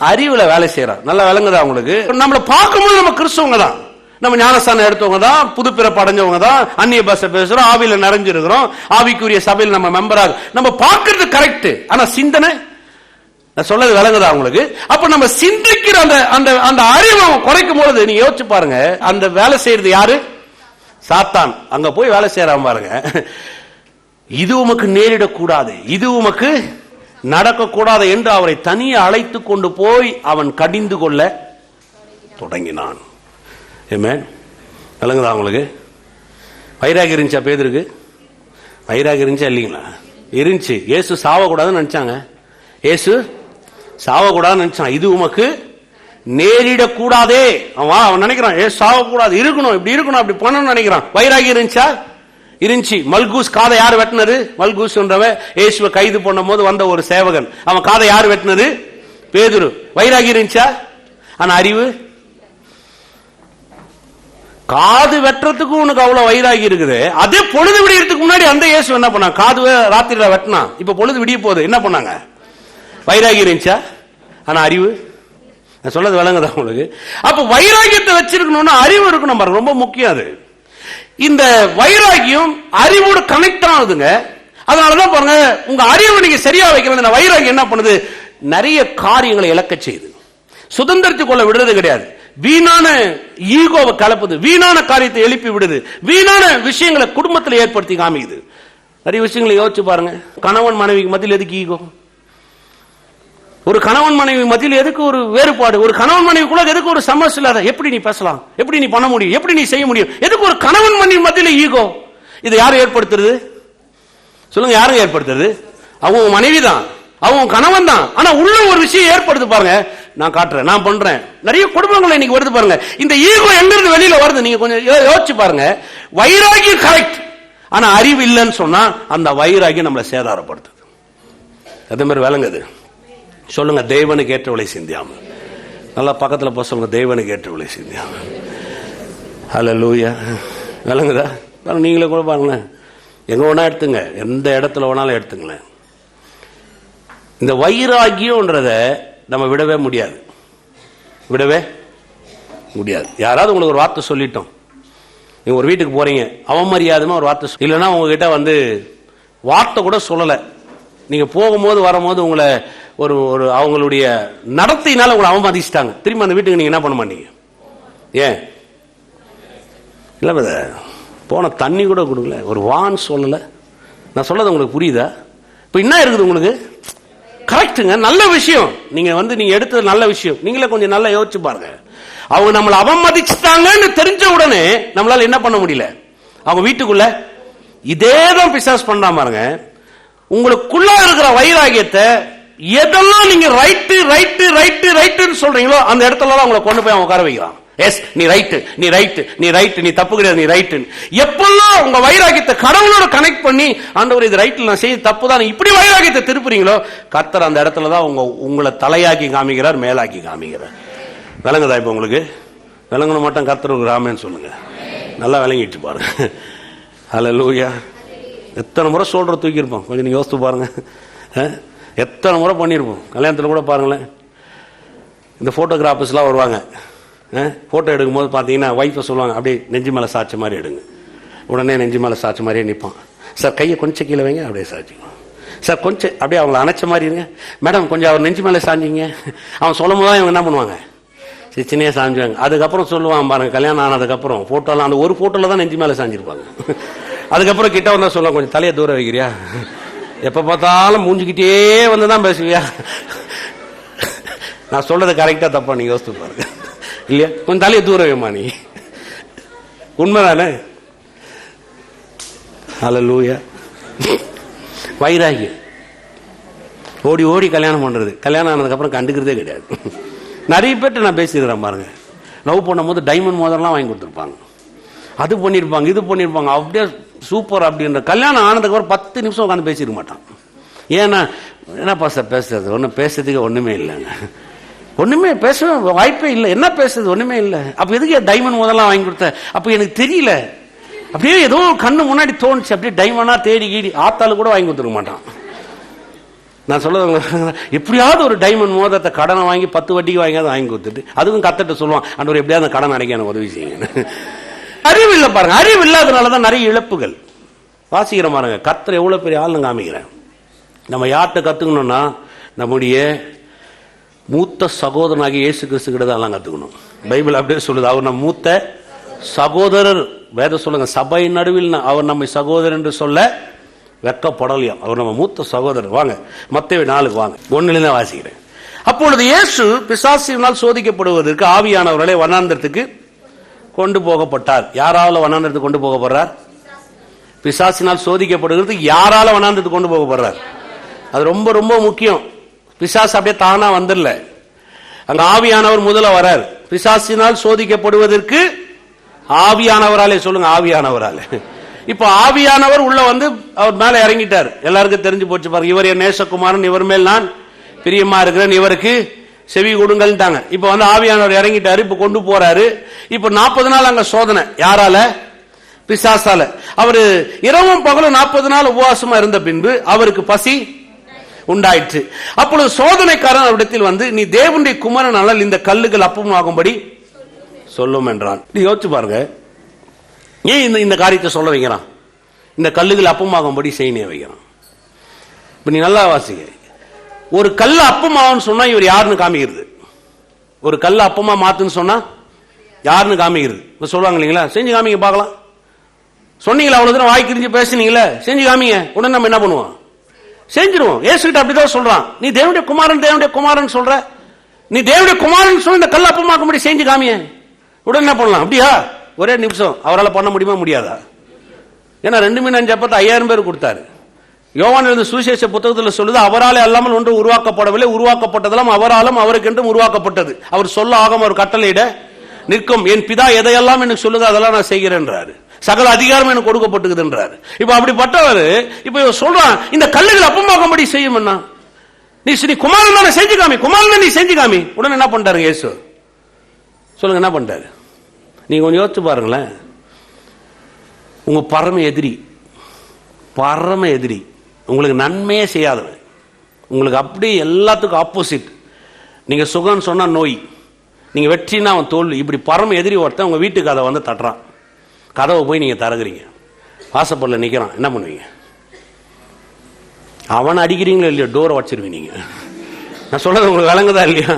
S1: அறிவுல வேலை செய்யறான். நல்லா விளங்குதா உங்களுக்கு? நம்மள பார்க்கும்போது நம்ம கிறிஸ்தவங்க தான், நம்ம ஞானஸ்தானம் எடுத்தவங்க தான், புது பிறப்பு அடைஞ்சவங்க தான், அந்நிய பாஷை பேசுறோம், ஆவியில நிறைஞ்சிருக்கிறோம், ஆவிக்குரிய சபையில் நம்ம மெம்பராக. நம்ம பார்க்கறது கரெக்ட், ஆனா சிந்தனை, நான் சொல்லது விளங்குதா உங்களுக்கு? அப்ப நம்ம சிந்திக்கிற அந்த அந்த அறிவை குறைக்கும் பொழுது நீங்க யோசிச்சு பாருங்க, அந்த வேலை செய்யறது யாரு? சாத்தான். அங்க போய் வேலை செய்யறான் பாருங்க. இது உமக்கு நேரிடக்கூடாது, இது உமக்கு நடக்கக்கூடாது என்று அவரை தனியே அழைத்து கொண்டு போய் அவன் கடிந்து கொள்ள தொடங்கினான். விளங்குதா உங்களுக்கு? வைராகி இருந்துச்சா பேதுருக்கு? வைராகி இருந்துச்சா இல்லைங்களா? இருந்துச்சு. இயேசு சாவக்கூடாதுன்னு நினைச்சாங்க. இயேசு சாவக்கூடாதுன்னு நினைச்சான். இது உமக்கு நேரிடக்கூடாதே. அவன் நினைக்கிறான் ஏ சாவக்கூடாது, இருக்கணும், இப்படி இருக்கணும், அப்படி பண்ணணும்னு நினைக்கிறான். வைராகி இருந்துச்சா? இருந்துச்சு. மல்கூஸ் காதை யார் வெட்டினது? மல்கூஸ் இயேசுவை கைது பண்ணும் போது வந்த ஒரு சேவகன், அவன் காதை யார் வெட்டினது? பேதுரு. வைராகி இருந்துச்சா? ஆனா அறிவு. காது வெட்டுறதுக்கு உனக்கு அவ்வளவு வைராகி இருக்குது. அதே பொழுது விடியறதுக்கு முன்னாடி அந்த இயேசு என்ன பண்ணாங்க? காது ராத்திரில வெட்டினா, இப்ப பொழுது விடிய போகுது, என்ன பண்ணாங்க? வைராகி இருந்துச்சா? ஆனா அறிவு. சொல்றது விளங்குதா உங்களுக்கு? அப்ப வைராகியத்தை வச்சிருக்கணும்னா அறிவு இருக்கணும் பாருங்க, ரொம்ப முக்கியம் அது. இந்த வைராகியம் அறிவோடு கனெக்ட் ஆகுதுங்க. அதனாலதான் பாருங்க, உங்க அறிவு நீங்க சரியா வைக்கிறது, இந்த வைராகியம் என்ன பண்ணுது, நிறைய காரியங்களை இழக்க செய்யுது, சுதந்திரத்துக் கொள்ள விடுறது கிடையாது, வீணான ஈகோவை கலப்புது, வீணான காரியத்தை எழுப்பி விடுது, வீணான விஷயங்களை குடும்பத்தில் ஏற்படுத்தி காமிக்குது. நிறைய விஷயங்களை யோசிச்சு பாருங்க. கணவன் மனைவிக்கு மத்தியில் எதுக்கு ஈகோ? ஒரு கணவன் மனைவி மத்தியில் எதுக்கு ஒரு வேறுபாடு? ஒரு கணவன் மனைவி கூட எதுக்கு ஒரு சமஸ்ய இல்லாத? எப்படி நீ பேசலாம், எப்படி நீ பண்ண முடியும், எப்படி நீ செய்ய முடியும்? எதுக்கு ஒரு கணவன் மனைவி மத்தியில் ஈகோ? இதை யாரும் ஏற்படுத்துறது சொல்லுங்க? யாரும் ஏற்படுத்துறது? அவங்க மனைவி தான், அவங்க கணவன் தான். ஆனா உள்ள ஒரு விஷயம் ஏற்படுத்து பாருங்க, நான் காட்டுறேன், நான் பண்றேன். நிறைய குடும்பங்கள் இன்னைக்கு வருது பாருங்க. இந்த ஈகோ எங்கிருந்து வெளியில வருது? நீங்க கொஞ்சம் யோசிச்சு பாருங்க. வைராகியம் கரெக்ட், ஆனா அறிவு இல்லைன்னு சொன்னா அந்த வைராகியம் நம்மளை சேதாரப்படுத்துது. அதே மாதிரி விளங்குது. சொல்லுங்க, தேவனுக்கு ஏற்றவளை சிந்தியாமல். நல்லா பக்கத்துல போய் சொல்லுங்க, தேவனுக்கு ஏற்றவளை சிந்தியாமல். ஹல்லேலூயா. விளங்குதா? நீங்களே கூட பாருங்களேன், எங்க வேணா எடுத்துங்க, எந்த இடத்துல வேணாலும் எடுத்துங்களேன். இந்த வைராகியம்ன்றத நம்ம விடவே முடியாது, விடவே முடியாது. யாராவது உங்களுக்கு ஒரு வார்த்தை சொல்லிட்டோம், நீங்க ஒரு வீட்டுக்கு போறீங்க, அவமரியாதமா ஒரு வார்த்தை இல்லைன்னா உங்ககிட்ட வார்த்தை கூட சொல்லலை, நீங்க போகும்போது வரும்போது உங்களை ஒரு ஒரு அவங்களுடைய நடத்தையினால உங்களை அவமதிச்சிட்டாங்க, திரும்ப அந்த வீட்டுக்கு நீங்க என்ன பண்ண மாட்டீங்க? ஏன் இல்ல போன தண்ணி கூட கொடுக்கல, ஒரு வான் சொல்லல. நான் சொல்லது உங்களுக்கு புரியுதா? இப்ப என்ன இருக்குது உங்களுக்கு? கரெக்டுங்க, நல்ல விஷயம். நீங்க நீங்க எடுத்தது நல்ல விஷயம். நீங்களே கொஞ்சம் நல்லா யோசிச்சு பாருங்க. அவங்க நம்மளை அவமதிச்சுட்டாங்கன்னு தெரிஞ்ச உடனே நம்மளால என்ன பண்ண முடியல? அவங்க வீட்டுக்குள்ள இதேதான் பிசாசு பண்றா பாருங்க. உங்களுக்குள்ள இருக்கிற வைராகியத்தை எதெல்லாம் நீங்க ரைட்டு ரைட்டு ரைட்டு ரைட்டுன்னு சொல்றீங்களோ அந்த இடத்துல உங்களை கொண்டு போய் அவங்க உட்கார வைக்கிறான். எஸ், நீ ரைட்டு, நீ ரைட்டு, நீ ரைட்டு, நீ தப்பு கிடையாது, நீ ரைட்டு. எப்பெல்லாம் உங்க வைராகியத்தை கடவுளோட கனெக்ட் பண்ணி, ஆண்டவர் இது ரைட்ல நான் செய்ய தப்பு தான், இப்படி வைராகியத்தை திருப்புறீங்களோ கர்த்தர் அந்த இடத்துல தான் உங்களை தலையாக்கி காமிக்கிறார், மேலாக்கி காமிக்கிறார். விளங்குதா? இப்ப உங்களுக்கு விளங்கணும் மட்டும் கர்த்தருக்கு ராமேன்னு சொல்லுங்க, நல்லா விளங்கிட்டு பாருங்க. ஹல்லேலூயா. எத்தனை முறை சொல்ற தூக்கி இருப்போம், கொஞ்சம் நீங்க யோசித்து பாருங்க. எத்தனை முறை பண்ணியிருப்போம். கல்யாணத்தில் கூட பாருங்களேன், இந்த போட்டோகிராஃபர்ஸ்லாம் வருவாங்க, போட்டோ எடுக்கும்போது பார்த்தீங்கன்னா ஒய்ஃபை சொல்லுவாங்க, அப்படியே நெஞ்சு மேலே சாட்சி மாதிரி எடுங்க. உடனே நெஞ்சு மேலே சாட்சி மாதிரியே நிற்பான். சார் கையை கொஞ்சம் கீழே வைங்க, அப்படியே சாட்சிக்கும். சார் கொஞ்சம் அப்படியே அவங்கள அணைச்ச மாதிரி இருங்க. மேடம் கொஞ்சம் அவர் நெஞ்சு மேலே சாஞ்சிங்க. அவன் சொல்லும் போது தான் இவங்க என்ன பண்ணுவாங்க, சின்னையே சாஞ்சுவாங்க. அதுக்கப்புறம் சொல்லுவான் பாருங்க, கல்யாணம் ஆனதுக்கப்புறம் போட்டோலாம் அந்த ஒரு போட்டோல தான் நெஞ்சு மேலே சாஞ்சிருப்பாங்க. அதுக்கப்புறம் கிட்ட வந்தா சொல்லுவாங்க, கொஞ்சம் தலையை தூரம் வைக்கிறியா, எப்ப பார்த்தாலும் மூஞ்சிக்கிட்டே வந்துதான் பேசுவியா. நான் சொல்றது கரெக்டா தப்பா நீங்க யோசித்து பாருங்க. இல்லையா? கொஞ்சம் தலையை தூரம் வைமா, நீ உண்மைதானே? ஹல்லேலூயா. வைராகியம் ஓடி ஓடி கல்யாணம் பண்றது, கல்யாணம் ஆனதுக்கு அப்புறம் கண்டுக்கிறதே கிடையாது. நிறைய பேர்ட்டு நான் பேசிக்கிறேன் பாருங்க, லவ் பண்ணும் போது டைமண்ட் மோதிரம்லாம் வாங்கி கொடுத்துருப்பாங்க, அது பண்ணிருப்பாங்க, இது பண்ணிருப்பாங்க, அப்படியே சூப்பர் அப்படின்ற. கல்யாணம் ஆனதுக்கு அப்புறம் 10 நிமிஷம் உட்காந்து பேசிருக்க மாட்டான். ஏன்னா என்னப்பா சார் பேசுறது, ஒன்னும் பேசுறதுக்கு ஒண்ணுமே இல்லைங்க, ஒண்ணுமே பேச வாய்ப்பே இல்லை, என்ன பேசுறது ஒண்ணுமே இல்லை. அப்ப எதுக்கு டைமண்ட் முதல்லாம் வாங்கி கொடுத்த? அப்ப எனக்கு தெரியல, அப்படியே ஏதோ கண்ணு முன்னாடி தோணுச்சு, அப்படியே டைமண்டா தேடி கீடி ஆத்தாளு கூட வாங்கி கொடுத்துருக்க மாட்டான். நான் சொல்றது எப்படியாவது ஒரு டைமண்ட் மோதிரத்தை கடனை வாங்கி 10 வட்டிக்கு வாங்கி கொடுத்துட்டு அதுவும் கத்துட்டு சொல்லுவான், அன்று எப்படியாவது கடன் அடைக்க எனக்கு உதவி செய்யுங்க. அறிவு இல்லை பாருங்க, அறிவு இல்லாதனாலதான் நிறைய இழப்புகள். வாசிக்கிற பாருங்க, கர்த்தர் எவ்வளவு பெரிய ஆள் காமிக்கிறேன். நம்ம யார்கிட்ட கத்துக்கணும்னா நம்முடைய மூத்த சகோதரனாகி இயேசு கிறிஸ்து கிட்ட தான் கத்துக்கணும். பைபிள் அப்படியே சொல்லுது, அவர் நம்ம மூத்த சகோதரர். வேத சொல்லுங்க, சபை நடுவில் அவர் நம்மை சகோதரர் என்று சொல்ல வெட்கப்படலையாம், அவர் நம்ம மூத்த சகோதரர். வாங்க மத்தேயு 4 வாங்க, 1 வாசிக்கிறேன். அப்பொழுது இயேசு பிசாசினால் சோதிக்கப்படுவதற்கு ஆவியானவர்களே வனாந்தரத்துக்கு கொண்டு போகப்பட்டார். யாரால வனாந்தரத்துக்கு கொண்டு போகப்படுறார்? பிசாசினால் சோதிக்கப்படுகிறது யாரால வனாந்தரத்துக்கு கொண்டு போகப்படுறார்? அது ரொம்ப ரொம்ப முக்கியம். பிசாசு அப்படியே தானா வந்துடல, அங்க ஆவியானவர் முதல்ல வரார். பிசாசினால் சோதிக்கப்படுவதற்கு ஆவியானவராலே, சொல்லுங்க ஆவியானவராலே. இப்ப ஆவியானவர் உள்ள வந்து அவர் மேல இறங்கிட்டார். எல்லாருக்கும் தெரிஞ்சு போச்சு பாருங்க, இவர் என் நேசகுமாரன், இவர் மேல் நான் பிரியமா இருக்கிறேன், இவருக்கு செவி கொடுங்கள்ட்டாங்க. இப்ப வந்து ஆவியானவர் இறங்கிட்டாரு, இப்ப கொண்டு போறாரு. இப்ப 40 நாள் அங்க சோதனை. யாரால? பிசாசால. அவரு இரவும் பகலும் 40 நாள் உபவாசமா இருந்த பின்பு அவருக்கு பசி உண்டாயிற்று. அப்பொழுது சோதனைக்காரன் அவரிடத்தில் வந்து, நீ தேவனுடைய குமாரன் ஆனால் இந்த கல்லுகள் அப்பமாகும்படி சொல்லும் என்றான். யோசிச்சு பாருங்க, ஏன் இந்த காரியத்தை சொல்ல வைக்கிறான்? இந்த கல்லுகள் அப்பமாகும்படி செய்ய வைக்கிறான். இப்ப நீ நல்லா வாசிங்க. ஒரு கல் அப்பமாகும்னு சொன்னா இவர் யாருன்னு காமிக்கிறது. ஒரு கல் அப்பமா மாத்துன்னு சொன்னா யாருன்னு காமிக்கிறது. இப்ப சொல்லுவாங்க இல்லைங்களா, செஞ்சு காமிங்க பார்க்கலாம். சொன்னீங்களா, அவ்வளவு தூரம் வாய் கிரிஞ்சு பேசுனீங்களா, செஞ்சு காமிங்க. உடனே நம்ம என்ன பண்ணுவோம்? செஞ்சிருவோம். ஏசுகிட்ட அப்படிதான் சொல்றான், நீ தேவனுடைய குமாரன், தேவனுடைய குமாரன் சொல்ற, நீ தேவனுடைய குமாரன் சொல்ல இந்த கல் அப்பமாக்கும்படி செஞ்சு காமிய. உடனே என்ன பண்ணலாம்? அப்படியா, ஒரே நிமிஷம். அவரால் பண்ண முடியுமா? முடியாதா? ஏன்னா 2 மீன் 5 அப்பத்தை 5000 பேர் கொடுத்தாரு. யோவான் எழுதின சுவிசேஷ புத்தகத்தில் சொல்லுது, அவராலே அல்லாமல் ஒன்று உருவாக்கப்படவில்லை, உருவாக்கப்பட்டதெல்லாம் அவராலும் அவருக்கென்றும் உருவாக்கப்பட்டது. அவர் சொல்ல ஆகும் ஒரு கட்டளையிட நிற்கும். என் பிதா எதையெல்லாம் எனக்கு சொல்லுது அதெல்லாம் நான் செய்கிறேன்றாரு. சகல அதிகாரம் எனக்கு கொடுக்கப்பட்டுக்குதுன்றாரு. இப்ப அப்படிப்பட்டவர் இப்ப சொல்றான், இந்த கல்லுகள் அப்பமாகும்படி செய்யும். நீ குமாரன் தானே, செஞ்சு காமி, குமாரன் நீ செஞ்சு காமி. உடனே என்ன பண்றாரு இயேசு? சொல்லுங்க, என்ன பண்றாரு? நீங்க கொஞ்சம் யோசிச்சு பாருங்களேன். உங்க பரம எதிரி, உங்களுக்கு நன்மையே செய்யாதவன், உங்களுக்கு அப்படி எல்லாத்துக்கும் ஆப்போசிட். நீங்க சுகம் சொன்னா நோய், நீங்க வெற்றினா அவன் தோல்வி. இப்படி பரம எதிரி ஒருத்தன் உங்க வீட்டுக்கு கதவை வந்து தட்டுறான். கதவை போய் நீங்க தரகுறீங்க, வாசப்படல நிக்கிறான். என்ன பண்ணுவீங்க? அவன் அடிக்கிறீங்களோ இல்லையோ, டோரை வச்சிருவீங்க. நீங்க நான் சொல்றது உங்களுக்கு விளங்குதா இல்லையா?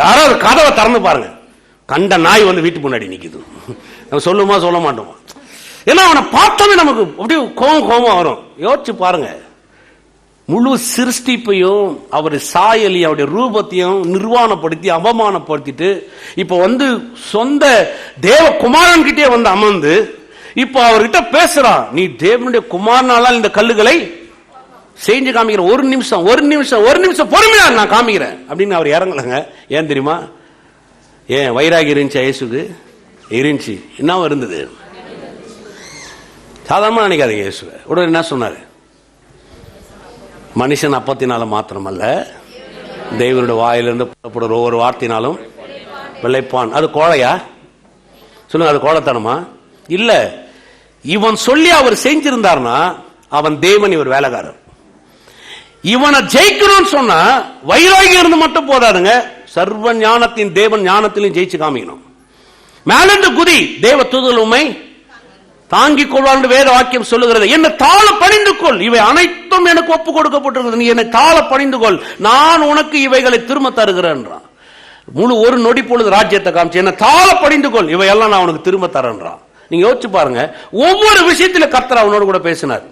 S1: யாராவது கதவை திறந்து பாருங்க, கண்ட நாய் வந்து வீட்டு முன்னாடி நிக்குது. நம்ம சொல்லுமா சொல்ல மாட்டோம். ஏன்னா அவனை பார்த்தோமே நமக்கு அப்படியே கோபம் வரும். யோசிச்சு பாருங்க, முழு சிருஷ்டிப்பையும் அவருடைய சாயலையும் அவருடைய ரூபத்தையும் நிர்வாணப்படுத்தி அவமானப்படுத்திட்டு இப்ப வந்து சொந்த தேவ குமாரன் கிட்டே வந்து அமர்ந்து இப்ப அவர்கிட்ட பேசுறான், நீ தேவனுடைய குமாரனால இந்த கல்லுகளை செஞ்சு காமிக்கிறேன். ஒரு நிமிஷம் பொறுமையா நான் காமிக்கிறேன் அப்படின்னு அவர் இறங்கலங்க. ஏன் தெரியுமா? ஏன் வைராகி இருந்துச்சு இயேசுக்கு? இருந்துச்சு. என்ன இருந்தது? சாதாரணமா நினைக்காதீங்க. இயேசு உடனே என்ன சொன்னாரு? மனுஷன் அப்பத்தினால மாத்திரமல்ல, தேவனுடைய வாயிலிருந்து புறப்படுற ஒவ்வொரு வார்த்தையினாலும் பிழைப்பான். அது கோழையா? சொல்லுங்க, அது கோழைத்தனமா? இல்ல. இவன் சொல்லி அவர் செஞ்சிருந்தார்னா அவன் தேவன், இவர் வேலைக்காரர். இவனை ஜெயிக்கணும்னு சொன்னா வைராகி இருந்து மட்டும் போதாதுங்க, சர்வ ஞானத்தின் தேவன் ஞானத்திலும் ஜெயிச்சு காமிக்கணும். மேலிருந்து குதி, தேவ தூதர்கள் உம்மை தாங்கிக் கொள்வார் வேத வாக்கியம் சொல்லுகிறது. என்னை தாழ பணிந்து கொள், இவை அனைத்தும் எனக்கு ஒப்பு கொடுக்கப்பட்டிருக்கிறது, நீ என்னை தாழ பணிந்து கொள், நான் உனக்கு இவைகளை திரும்ப தருகிறேன். முழு ஒரு நொடி பொழுது ராஜ்யத்தை காமிச்சு என்னை தாழ பணிந்து கொள், இவையெல்லாம் நான் உனக்கு திரும்ப தரேன்றான். நீங்க யோசிச்சு பாருங்க, ஒவ்வொரு விஷயத்தில கர்த்தர் அவனோடு கூட பேசினார்.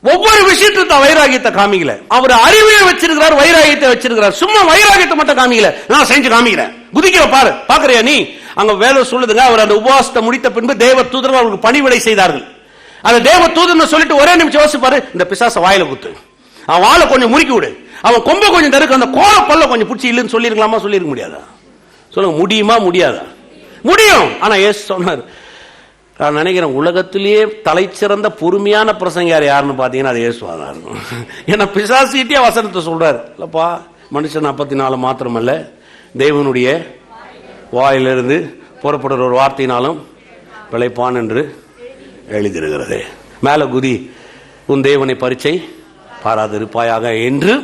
S1: ஒவ்வொரு விஷயத்துல வைராகியத்தை காமிக்கல. அவர் அறிவியை வச்சிருக்கிறார், வைராகியத்தை வச்சிருக்கிறார். சும்மா வைராகியத்தை மட்டும் காமிக்கல, நான் செஞ்சு காமிக்கிறேன். குதிக்கிற பாரு, பாக்குறியா நீ? அங்க வேலை சொல்லுதுங்க, அவர் அந்த உபவாசத்தை முடித்த பின்பு தேவ தூதர்கள் அவருக்கு பணிவிடை செய்தார்கள். அந்த தேவ தூதர் சொல்லிட்டு ஒரே நிமிஷம் யோசிப்பாரு, இந்த பிசாச வாயில குத்து, அவன் வாழை கொஞ்சம் முறுக்கி விடு, அவன் கொம்ப கொஞ்சம் தருக்கு, அந்த கோல பல்ல கொஞ்சம் பிடிச்சி இல்லைன்னு சொல்லிருக்கலாமா? சொல்லிருக்க முடியாதா? சொல்லுங்க, முடியுமா? முடியாதா? முடியும். ஆனா ஏசு சொன்னார், நான் நினைக்கிறேன் உலகத்திலேயே தலைச்சிறந்த பொறுமையான பிரசங்கியார் யாருன்னு பாத்தீங்கன்னா அது இயேசுவாதான் இருக்கும். ஏன்னா பிசாசிட்டே வசனத்தை சொல்றாரு, இல்லப்பா மனுஷன் அப்பத்தினால மாத்திரமல்ல, தேவனுடைய வாயிலிருந்து புறப்படுற ஒரு வார்த்தையினாலும் பிழைப்பான் என்று எழுதியிருக்கிறது. மேல குதி, உன் தேவனை பரீட்சை பாராதிருப்பாயாக என்று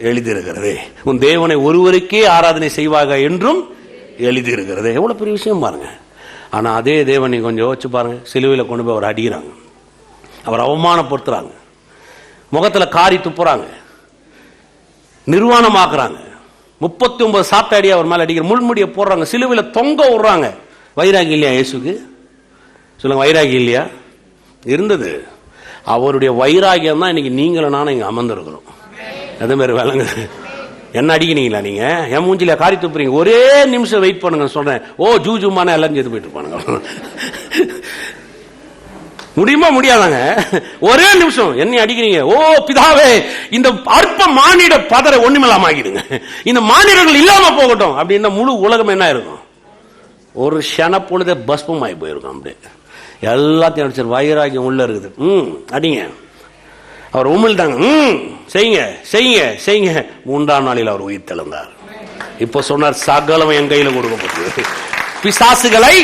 S1: எழுதியிருக்கிறது. உன் தேவனை ஒருவருக்கே ஆராதனை செய்வாக என்றும் எழுதியிருக்கிறது. எவ்வளவு பெரிய விஷயம் பாருங்க. ஆனா அதே தேவனை கொஞ்சம் யோசிச்சு பாருங்க, சிலுவையில கொண்டு போய் அவர் அடிக்கிறாங்க, அவர் அவமானப்படுத்துறாங்க, முகத்துல காரி துப்புறாங்க, நிர்வாணமாக்குறாங்க, 39 சாப்பிட்ட அடி அவர் மேல அடிக்கிற, முள்முடிய போடுறாங்க, சிலுவையில தொங்க விடுறாங்க. வைராகி இல்லையா இயேசுக்கு? சொல்லுங்க, வைராகி இல்லையா? இருந்தது. அவருடைய வைராகியம் தான் இன்னைக்கு நீங்களும் நானும் இங்க அமர்ந்திருக்கிறோம். அதே மாதிரி விளங்க. என்ன அடிக்கிறீங்களா நீங்க? என் மூஞ்சில காரி துப்புறீங்க. ஒரே நிமிஷம் வெயிட் பண்ணுங்க சொல்றேன். ஓ ஜூஜுமான எல்லாரும் சேர்த்து போயிட்டு இருப்பானுங்க. முடியுமா? முடியாதாங்க. ஒரே நிமிஷம் என்னை அடிக்கிறீங்க. ஓ பிதாவே, இந்த அற்ப மானிட பதரை ஒண்ணுமில்லாம ஆகிடுங்க, இந்த மானிடர்கள் இல்லாம போகட்டும் அப்படின்னு முழு உலகம் என்ன இருக்கும்? ஒரு க்ஷண பொழுதே பஸ்பம் ஆகி போயிருக்கும். அப்படியே எல்லாத்தையும் அடிச்சு வைராகியம் உள்ள இருக்குது. அடிங்க. அவர் உமிழ்ந்தாங்க. செய்யுங்க செய்யுங்க செய்யுங்க. 3ஆம் நாளில் அவர் உயிர் தெழுந்தார். இப்ப சொன்னார், சகலம் என் கையில கொடுக்கப்பட்டது, பிசாசுகளை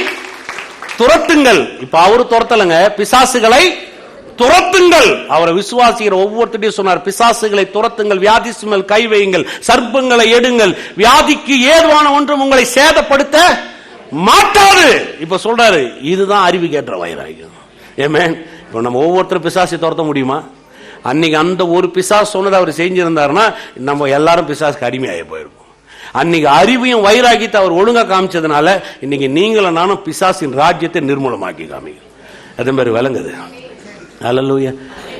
S1: துரத்துங்கள். இப்ப அவரு துரத்தலங்க, பிசாசுகளை துரத்துங்கள். அவரை விசுவாசிக்கிற ஒவ்வொருத்தையும் சொன்னார், பிசாசுகளை துரத்துங்கள், வியாதி மேல் கை வையுங்கள், சர்ப்பங்களை எடுங்கள், வியாதிக்கு ஏதுவான ஒன்றும் உங்களை சேதப்படுத்த மாட்டாது. இப்ப சொல்றாரு, இதுதான் அறிவுக்கேற்ற வைராகியம். ஆமென். இப்ப நம்ம ஒவ்வொருத்தரும் பிசாசை துரத்த முடியுமா? அன்னைக்கு அந்த ஒரு பிசாசு சொன்னதை அவர் செஞ்சிருந்தாருன்னா நம்ம எல்லாரும் பிசாசுக்கு அடிமையாகி போயிருப்போம். அன்னைக்கு அறிவையும் வைராகியத்தை அவர் ஒழுங்கா காமிச்சதுனால இன்னைக்கு நீங்களும் நானும் பிசாசின் ராஜ்யத்தை நிர்மூலமாக்கி காமிங்க. அதே மாதிரி விளங்குது. அல்லேலூயா.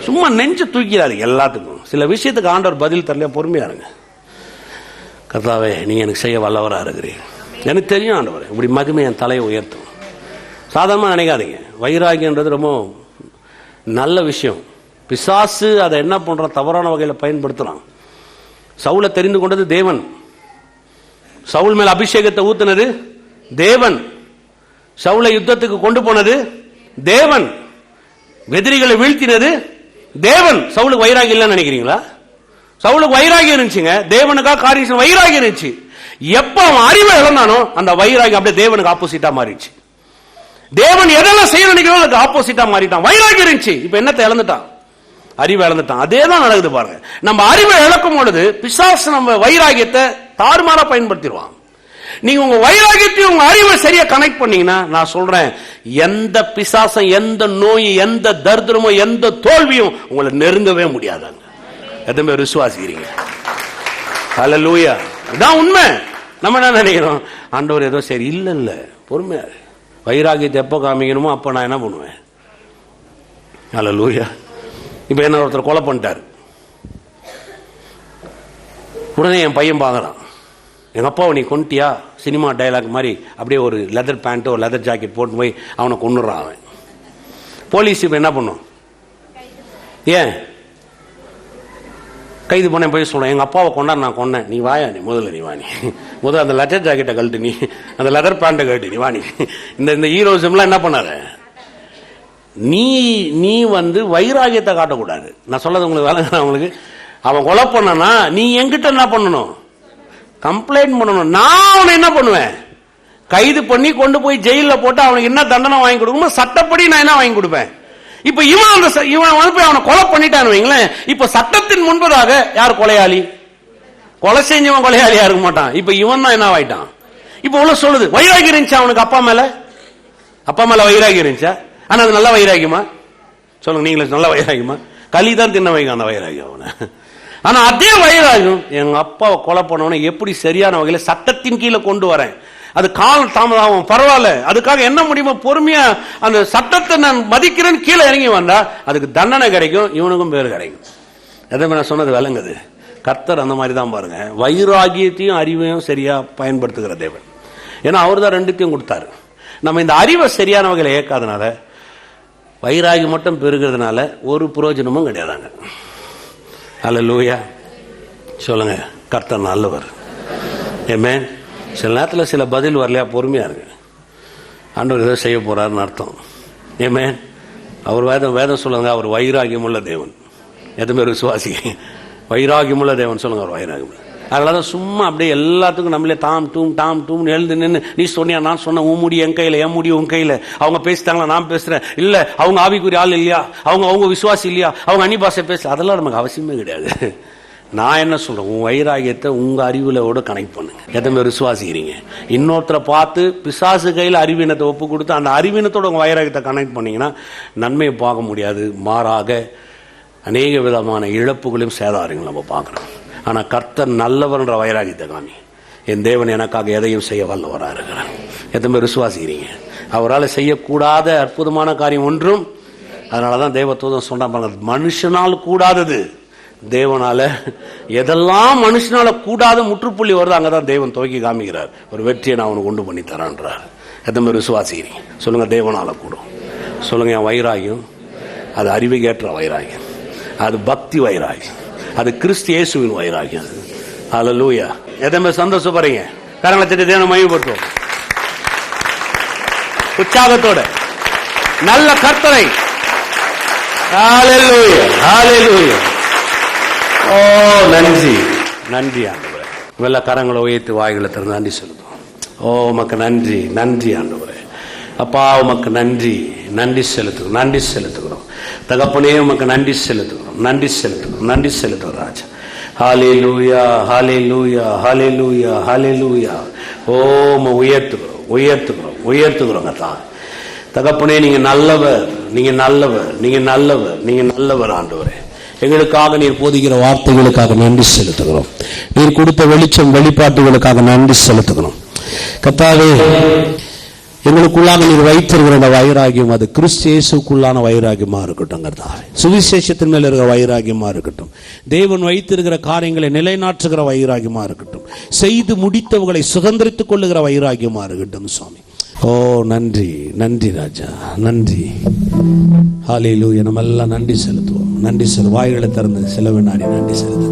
S1: சும்மா நெஞ்சு தூக்கிறாரு எல்லாத்துக்கும். சில விஷயத்துக்கு ஆண்டவர் பதில் தரல, பொறுமையா இருங்க. கர்த்தாவே, நீங்க எனக்கு செய்ய வல்லவரா இருக்கிறீங்க. எனக்கு தெரியும் ஆண்டவர், இப்படி மகிமை என் தலையை உயர்த்தும். சாதாரணமா நினைக்காதீங்க. வைராகியன்றது ரொம்ப நல்ல விஷயம். பிசாசு அதை என்ன பண்றான், தவறான வகையில் பயன்படுத்துறான். சவுலை தெரிந்து கொண்டது தேவன். சவுல் மேல் அபிஷேகத்தை ஊத்துனது தேவன். சவுலை யுத்தத்துக்கு கொண்டு போனது தேவன். எதிரிகளை வீழ்த்தினது தேவன். சவுலுக்கு வைராகியம் இல்லைன்னு நினைக்கிறீங்களா? சவுலுக்கு வைராகியம் இருந்துச்சுங்க. தேவனுக்காக காரியம் வைராகியம் இருந்துச்சு. எப்ப அவன் அறிவை இழந்தானோ அந்த வைராகியம் அப்படியே தேவனுக்கு ஆப்போசிட்டா மாறிடுச்சு. தேவன் எதெல்லாம் செய்ய நினைக்கிறோம் அதுக்கு ஆப்போசிட்டா மாறிட்டான். வைராகியம் இருந்துச்சு, இப்ப என்னத்தை இழந்துட்டான்? அறிவை இழந்துட்டான். அதே தான் நடக்குது பாருங்க. நம்ம அறிவை இழக்கும் பொழுது பிசாசு நம்ம வைராகியத்தை தாறுமாறா பயன்படுத்திடுவான். நீங்க உங்க வைராகியத்தையும் உங்க அறிவை சரியா கனெக்ட் பண்ணீங்கன்னா, நான் சொல்றேன், எந்த பிசாசம், எந்த நோய், எந்த தரித்திரமோ, எந்த தோல்வியும் உங்களை நெருங்கவே முடியாதாங்க. எதுவுமே விசுவாசிக்கிறீங்க? ஹல்லேலூயா. இதான் உண்மை. நம்ம என்ன நினைக்கிறோம், ஆண்டவர் ஏதோ சரி. இல்ல இல்ல, பொறுமையா. வைராகியத்தை எப்போ காமிக்கணுமோ அப்ப நான் என்ன பண்ணுவேன். ஹல்லேலூயா. இப்ப என்ன ஒருத்தர் கொலை பண்ணிட்டாரு. உடனே என் பையன் பார்க்கறான், எங்க அப்பாவை நீ கொண்டுட்டியா? சினிமா டைலாக் மாதிரி அப்படியே ஒரு லெதர் பேண்ட், ஒரு லெதர் ஜாக்கெட் போட்டு போய் அவனை கொன்னுறான். அவன் போலீஸ் இப்ப என்ன பண்ணும்? ஏன் கைது பண்ண போய் சொல்றேன், எங்க அப்பாவை கொண்டா நான் கொன்னேன். நீ வாயா, நீ முதல்ல நீ வாணி, முதல்ல அந்த லெதர் ஜாக்கெட்டை கழட்டு, நீ அந்த லெதர் பேண்ட்டை கழட்டு, நீ வாணி. இந்த ஹீரோஸம்லாம் என்ன பண்ணாரு? நீ வந்து வைராகியத்தை காட்டக்கூடாது. நான் சொல்லது உங்களுக்கு வேலை. உங்களுக்கு அவன் கொலை பண்ணனா நீ என்கிட்ட என்ன பண்ணணும்? கம்ப்ளைண்ட் பண்ணணும். நான் அவனை என்ன பண்ணுவேன்? கைது பண்ணி கொண்டு போய் ஜெயில போட்டு அவனுக்கு என்ன தண்டனை வாங்கி கொடுக்கணும் சட்டப்படி நான் என்ன வாங்கி கொடுப்பேன். இப்ப இவன் வந்து போய் அவனை கொலை பண்ணிட்டான்னு வைங்களேன். இப்ப சட்டத்தின் முன்பதாக யார் கொலையாளி? கொலை செஞ்சவன் கொலையாளியா இருக்க மாட்டான். இப்ப இவன் தான் என்ன ஆயிட்டான். இப்ப உள்ள சொல்லுது, வைராகி இருந்துச்சா அவனுக்கு? அப்பா மேல வைராகி இருந்துச்சா? ஆனா அது நல்ல வைராகியமா? சொல்லுங்க நீங்களே, நல்ல வைராகியமா? களிதான் தின்ன வைங்க அந்த வைராகியம் அவனை. ஆனா அதே வைராகியம், எங்க அப்பாவை கொலை பண்ணவனை எப்படி சரியான வகையில சட்டத்தின் கீழே கொண்டு வரேன், அது கால தாமதம் பரவாயில்ல, அதுக்காக என்ன முடியுமோ பொறுமையா அந்த சட்டத்தை நான் மதிக்கிறேன்னு கீழே இறங்கி வந்தா அதுக்கு தண்டனை கிடைக்கும், இவனுக்கும் பேர் கிடைக்கும். எதுவுமே நான் சொன்னது விளங்குது. கர்த்தர் அந்த மாதிரி தான் பாருங்க, வைராகியத்தையும் அறிவையும் சரியா பயன்படுத்துகிற தேவன். ஏன்னா அவர் தான் ரெண்டுத்தையும் கொடுத்தாரு. நம்ம இந்த அறிவை சரியான வகையில் இயக்காதனால, வைராகி மட்டும் பெருகிறதுனால ஒரு பிரயோஜனமும் கிடையாதாங்க. அல்லேலூயா. சொல்லுங்க, கர்த்தர் நல்லவர். ஆமென். சில நேரத்தில் சில பதில் வரலையா, பொறுமையா இருக்கு. ஆண்டவர் ஏதோ செய்ய போறாருன்னு அர்த்தம். ஆமென். அவர் வேதம் சொல்லுங்க, அவர் வைராகியம் உள்ள தேவன். எதுவுமே விசுவாசி வைராகியம் உள்ள தேவன். சொல்லுங்க, அவர் வைராகியம். அதனாலதான் சும்மா அப்படியே எல்லாத்துக்கும் நம்மளே தாம் டூம் எழுந்து நின்று, நீ சொன்னியா நான் சொன்ன, உன் முடி என் கையில, என் முடி உன் கையில, அவங்க பேசிட்டாங்களா நான் பேசுறேன், இல்ல அவங்க ஆவிக்குரிய ஆள் இல்லையா, அவங்க விசுவாசி இல்லையா, அவங்க அன்னி பாஷை பேச, அதெல்லாம் நமக்கு அவசியமே கிடையாது. நான் என்ன சொல்றேன், உன் வைராகியத்தை உங்க அறிவுலோட கனெக்ட் பண்ணுங்க. எதுவுமே விசுவாசிக்கிறீங்க. இன்னொருத்தரை பார்த்து பிசாசு கையில் அறிவினத்தை ஒப்பு கொடுத்து அந்த அறிவினத்தோட உங்க வைராகியத்தை கனெக்ட் பண்ணீங்கன்னா நன்மையை பார்க்க முடியாது. மாறாக அநேக விதமான இழப்புகளையும் சேதாரங்களும் நம்ம பார்க்கிறோம். ஆனா கர்த்தர் நல்லவர்ன்ற வைராகியத்தை காமி. என் தேவன் எனக்காக எதையும் செய்ய வல்லவராக இருக்கிறார். எதுவுமே விசுவாசிக்கிறீங்க. அவரால் செய்யக்கூடாத அற்புதமான காரியம் ஒன்றும். அதனாலதான் தேவதூதன் சொன்னாங்க, மனுஷனால் கூடாதது தேவனால, எதெல்லாம் மனுஷனால கூடாத முற்றுப்புள்ளி வருது அங்கதான் தேவன் துவக்கி காமிக்கிறார். ஒரு வெற்றியை நான் அவனுக்கு கொண்டு பண்ணி தரான்றார். எதுவுமே விசுவாசிக்கிறீங்க. சொல்லுங்க, தேவனால கூடும். சொல்லுங்க, என் வைராகியம் அது அறிவுக்கேற்ற வைராகியம், அது பக்தி வைராகியம், அது கிறிஸ்து இயேசுவின் வைராகியம். அல்லேலூயா. எதுவுமே சந்தோஷப்படுறீங்க. கரங்களை தட்டி தேவனை மகிமைப்படுத்துவோம் உற்சாகத்தோட. நல்ல கர்த்தரை. அல்லேலூயா, அல்லேலூயா. ஓ நன்றி, நன்றி ஆண்டவரே. வெள்ள கரங்களை உயர்த்தி வாய்களை திறந்து நன்றி சொல்லுவோம். ஓ உமக்கு நன்றி, நன்றி ஆண்டவரே. அப்பா உமக்கு நன்றி, நன்றி செலுத்துகிறோம், நன்றி செலுத்துகிறோம் தகப்பனே. உமக்கு நன்றி செலுத்துகிறோம், நன்றி செலுத்துகிறோம், நன்றி செலுத்துகிறோம் ராஜா. ஹல்லேலூயா, ஹல்லேலூயா, ஹல்லேலூயா, ஹல்லேலூயா. ஓம் உயர்த்துகிறோம், உயர்த்துகிறோம், உயர்த்துகிறோங்க தான் தகப்பனே. நீங்க நல்லவர், நீங்க நல்லவர், நீங்க நல்லவர், நீங்க நல்லவர் ஆண்டவரே. எங்களுக்காக நீர் போதிக்கிற வார்த்தைகளுக்காக நன்றி செலுத்துகிறோம். நீர் கொடுத்த வெளிச்சம் வெளிப்பாட்டுகளுக்காக நன்றி செலுத்துகிறோம் கர்த்தாவே. எங்களுக்குள்ளாக நீர் வைத்திருக்கிற அந்த வைராகியம் அது கிறிஸ்து இயேசுக்குள்ளான வைராகியமா இருக்கட்டும் கர்த்தாவே. சுவிசேஷத்தின் மேல இருக்கிற வைராகியமா இருக்கட்டும். தேவன் வைத்திருக்கிற காரியங்களை நிலைநாட்டுகிற வைராகியமா இருக்கட்டும். செய்து முடித்தவர்களை சுதந்திரித்துக் கொள்ளுகிற வைராகியமா இருக்கட்டும் சுவாமி. ஓ நன்றி, நன்றி ராஜா, நன்றி. ஹல்லேலூயா. நம்ம எல்லாம் நன்றி செலுத்துவோம், நன்றி வாய்களை திறந்து சில வினாடி நன்றி செலுத்து.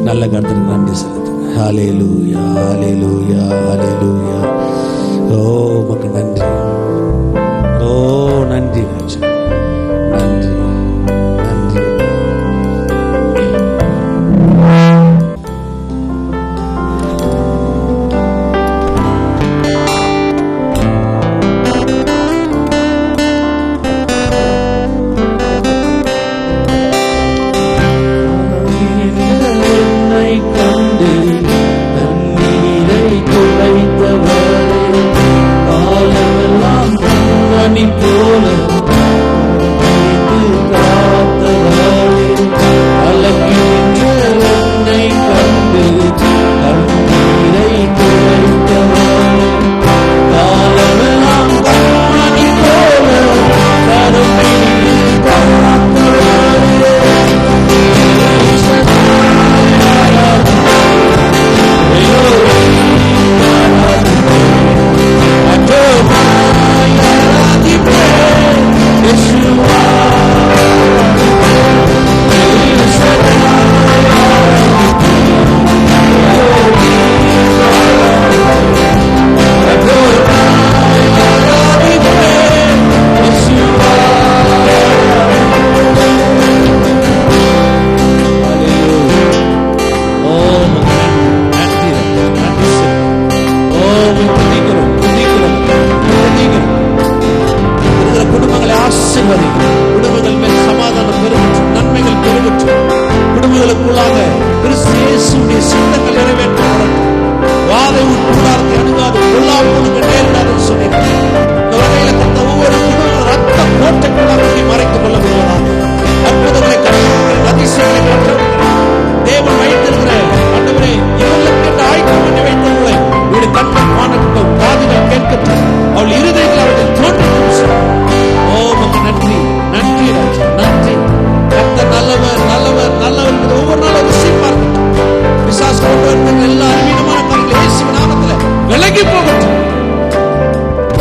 S1: நல்ல கர்த்தருக்கு நன்றி செலுத்து. ஹல்லேலூயா, ஹல்லேலூயா, ஹல்லேலூயா. ஓ உமக்கு நன்றி, ஓ நன்றி ராஜா, நன்றி, நன்றி.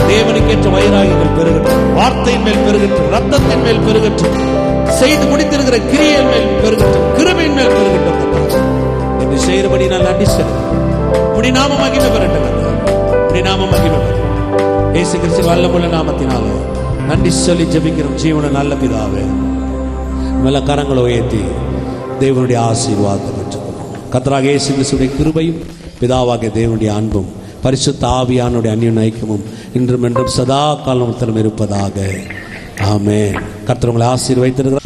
S1: தேவனுக்கேற்ற வைராகியங்கள் பெருகட்டும், வார்த்தையின் மேல் பெருகட்டும், ரத்தத்தின் மேல் பெருகட்டும், செய்து முடித்திருக்கிற கிரியையின் மேல் பெருகட்டும், கிருபையின் மேல் பெருகட்டும். என்று செய்கிறபடி நான் நன்றி செலுத்துகிறேன். உம்முடைய நாமம் மகிமை பெறட்டும், உம்முடைய நாமம் மகிமை பெறட்டும். இயேசு கிறிஸ்துவின் வல்லமையுள்ள நாமத்தினால நன்றி சொல்லி ஜெபிக்கிறோம் ஜீவன நல்ல பிதாவே. நல்ல கரங்களை உயர்த்தி தேவனுடைய ஆசீர்வாதத்தை பெற்றுக்கொள்ளும். கர்த்தராகிய இயேசு கிறிஸ்துவின் கிருபையும் பிதாவாகிய தேவனுடைய அன்பும் பரிசுத்த ஆவியானுடைய அந்நிய ஐக்கியமும் இன்றும் என்றும் சதா காலத்திலும் இருப்பதாக. ஆமென். கர்த்தர் உங்களை ஆசீர்வதித்திருக்கிறார்.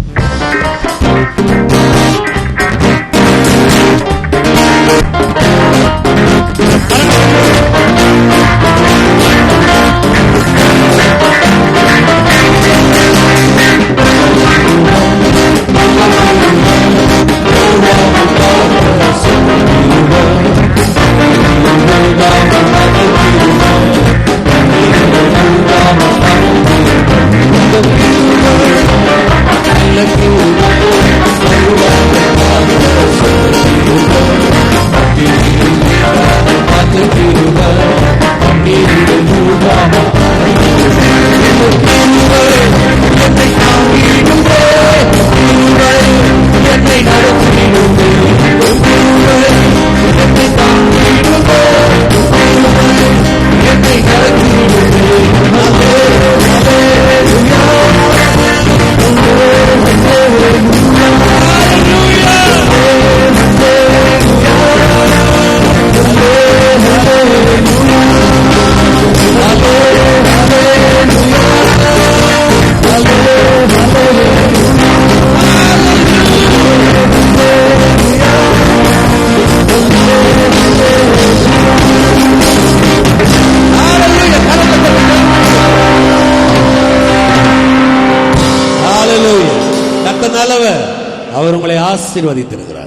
S2: Hallelujah. நல்லவர், அவர் உங்களை ஆசீர்வதித்திருக்கிறார்.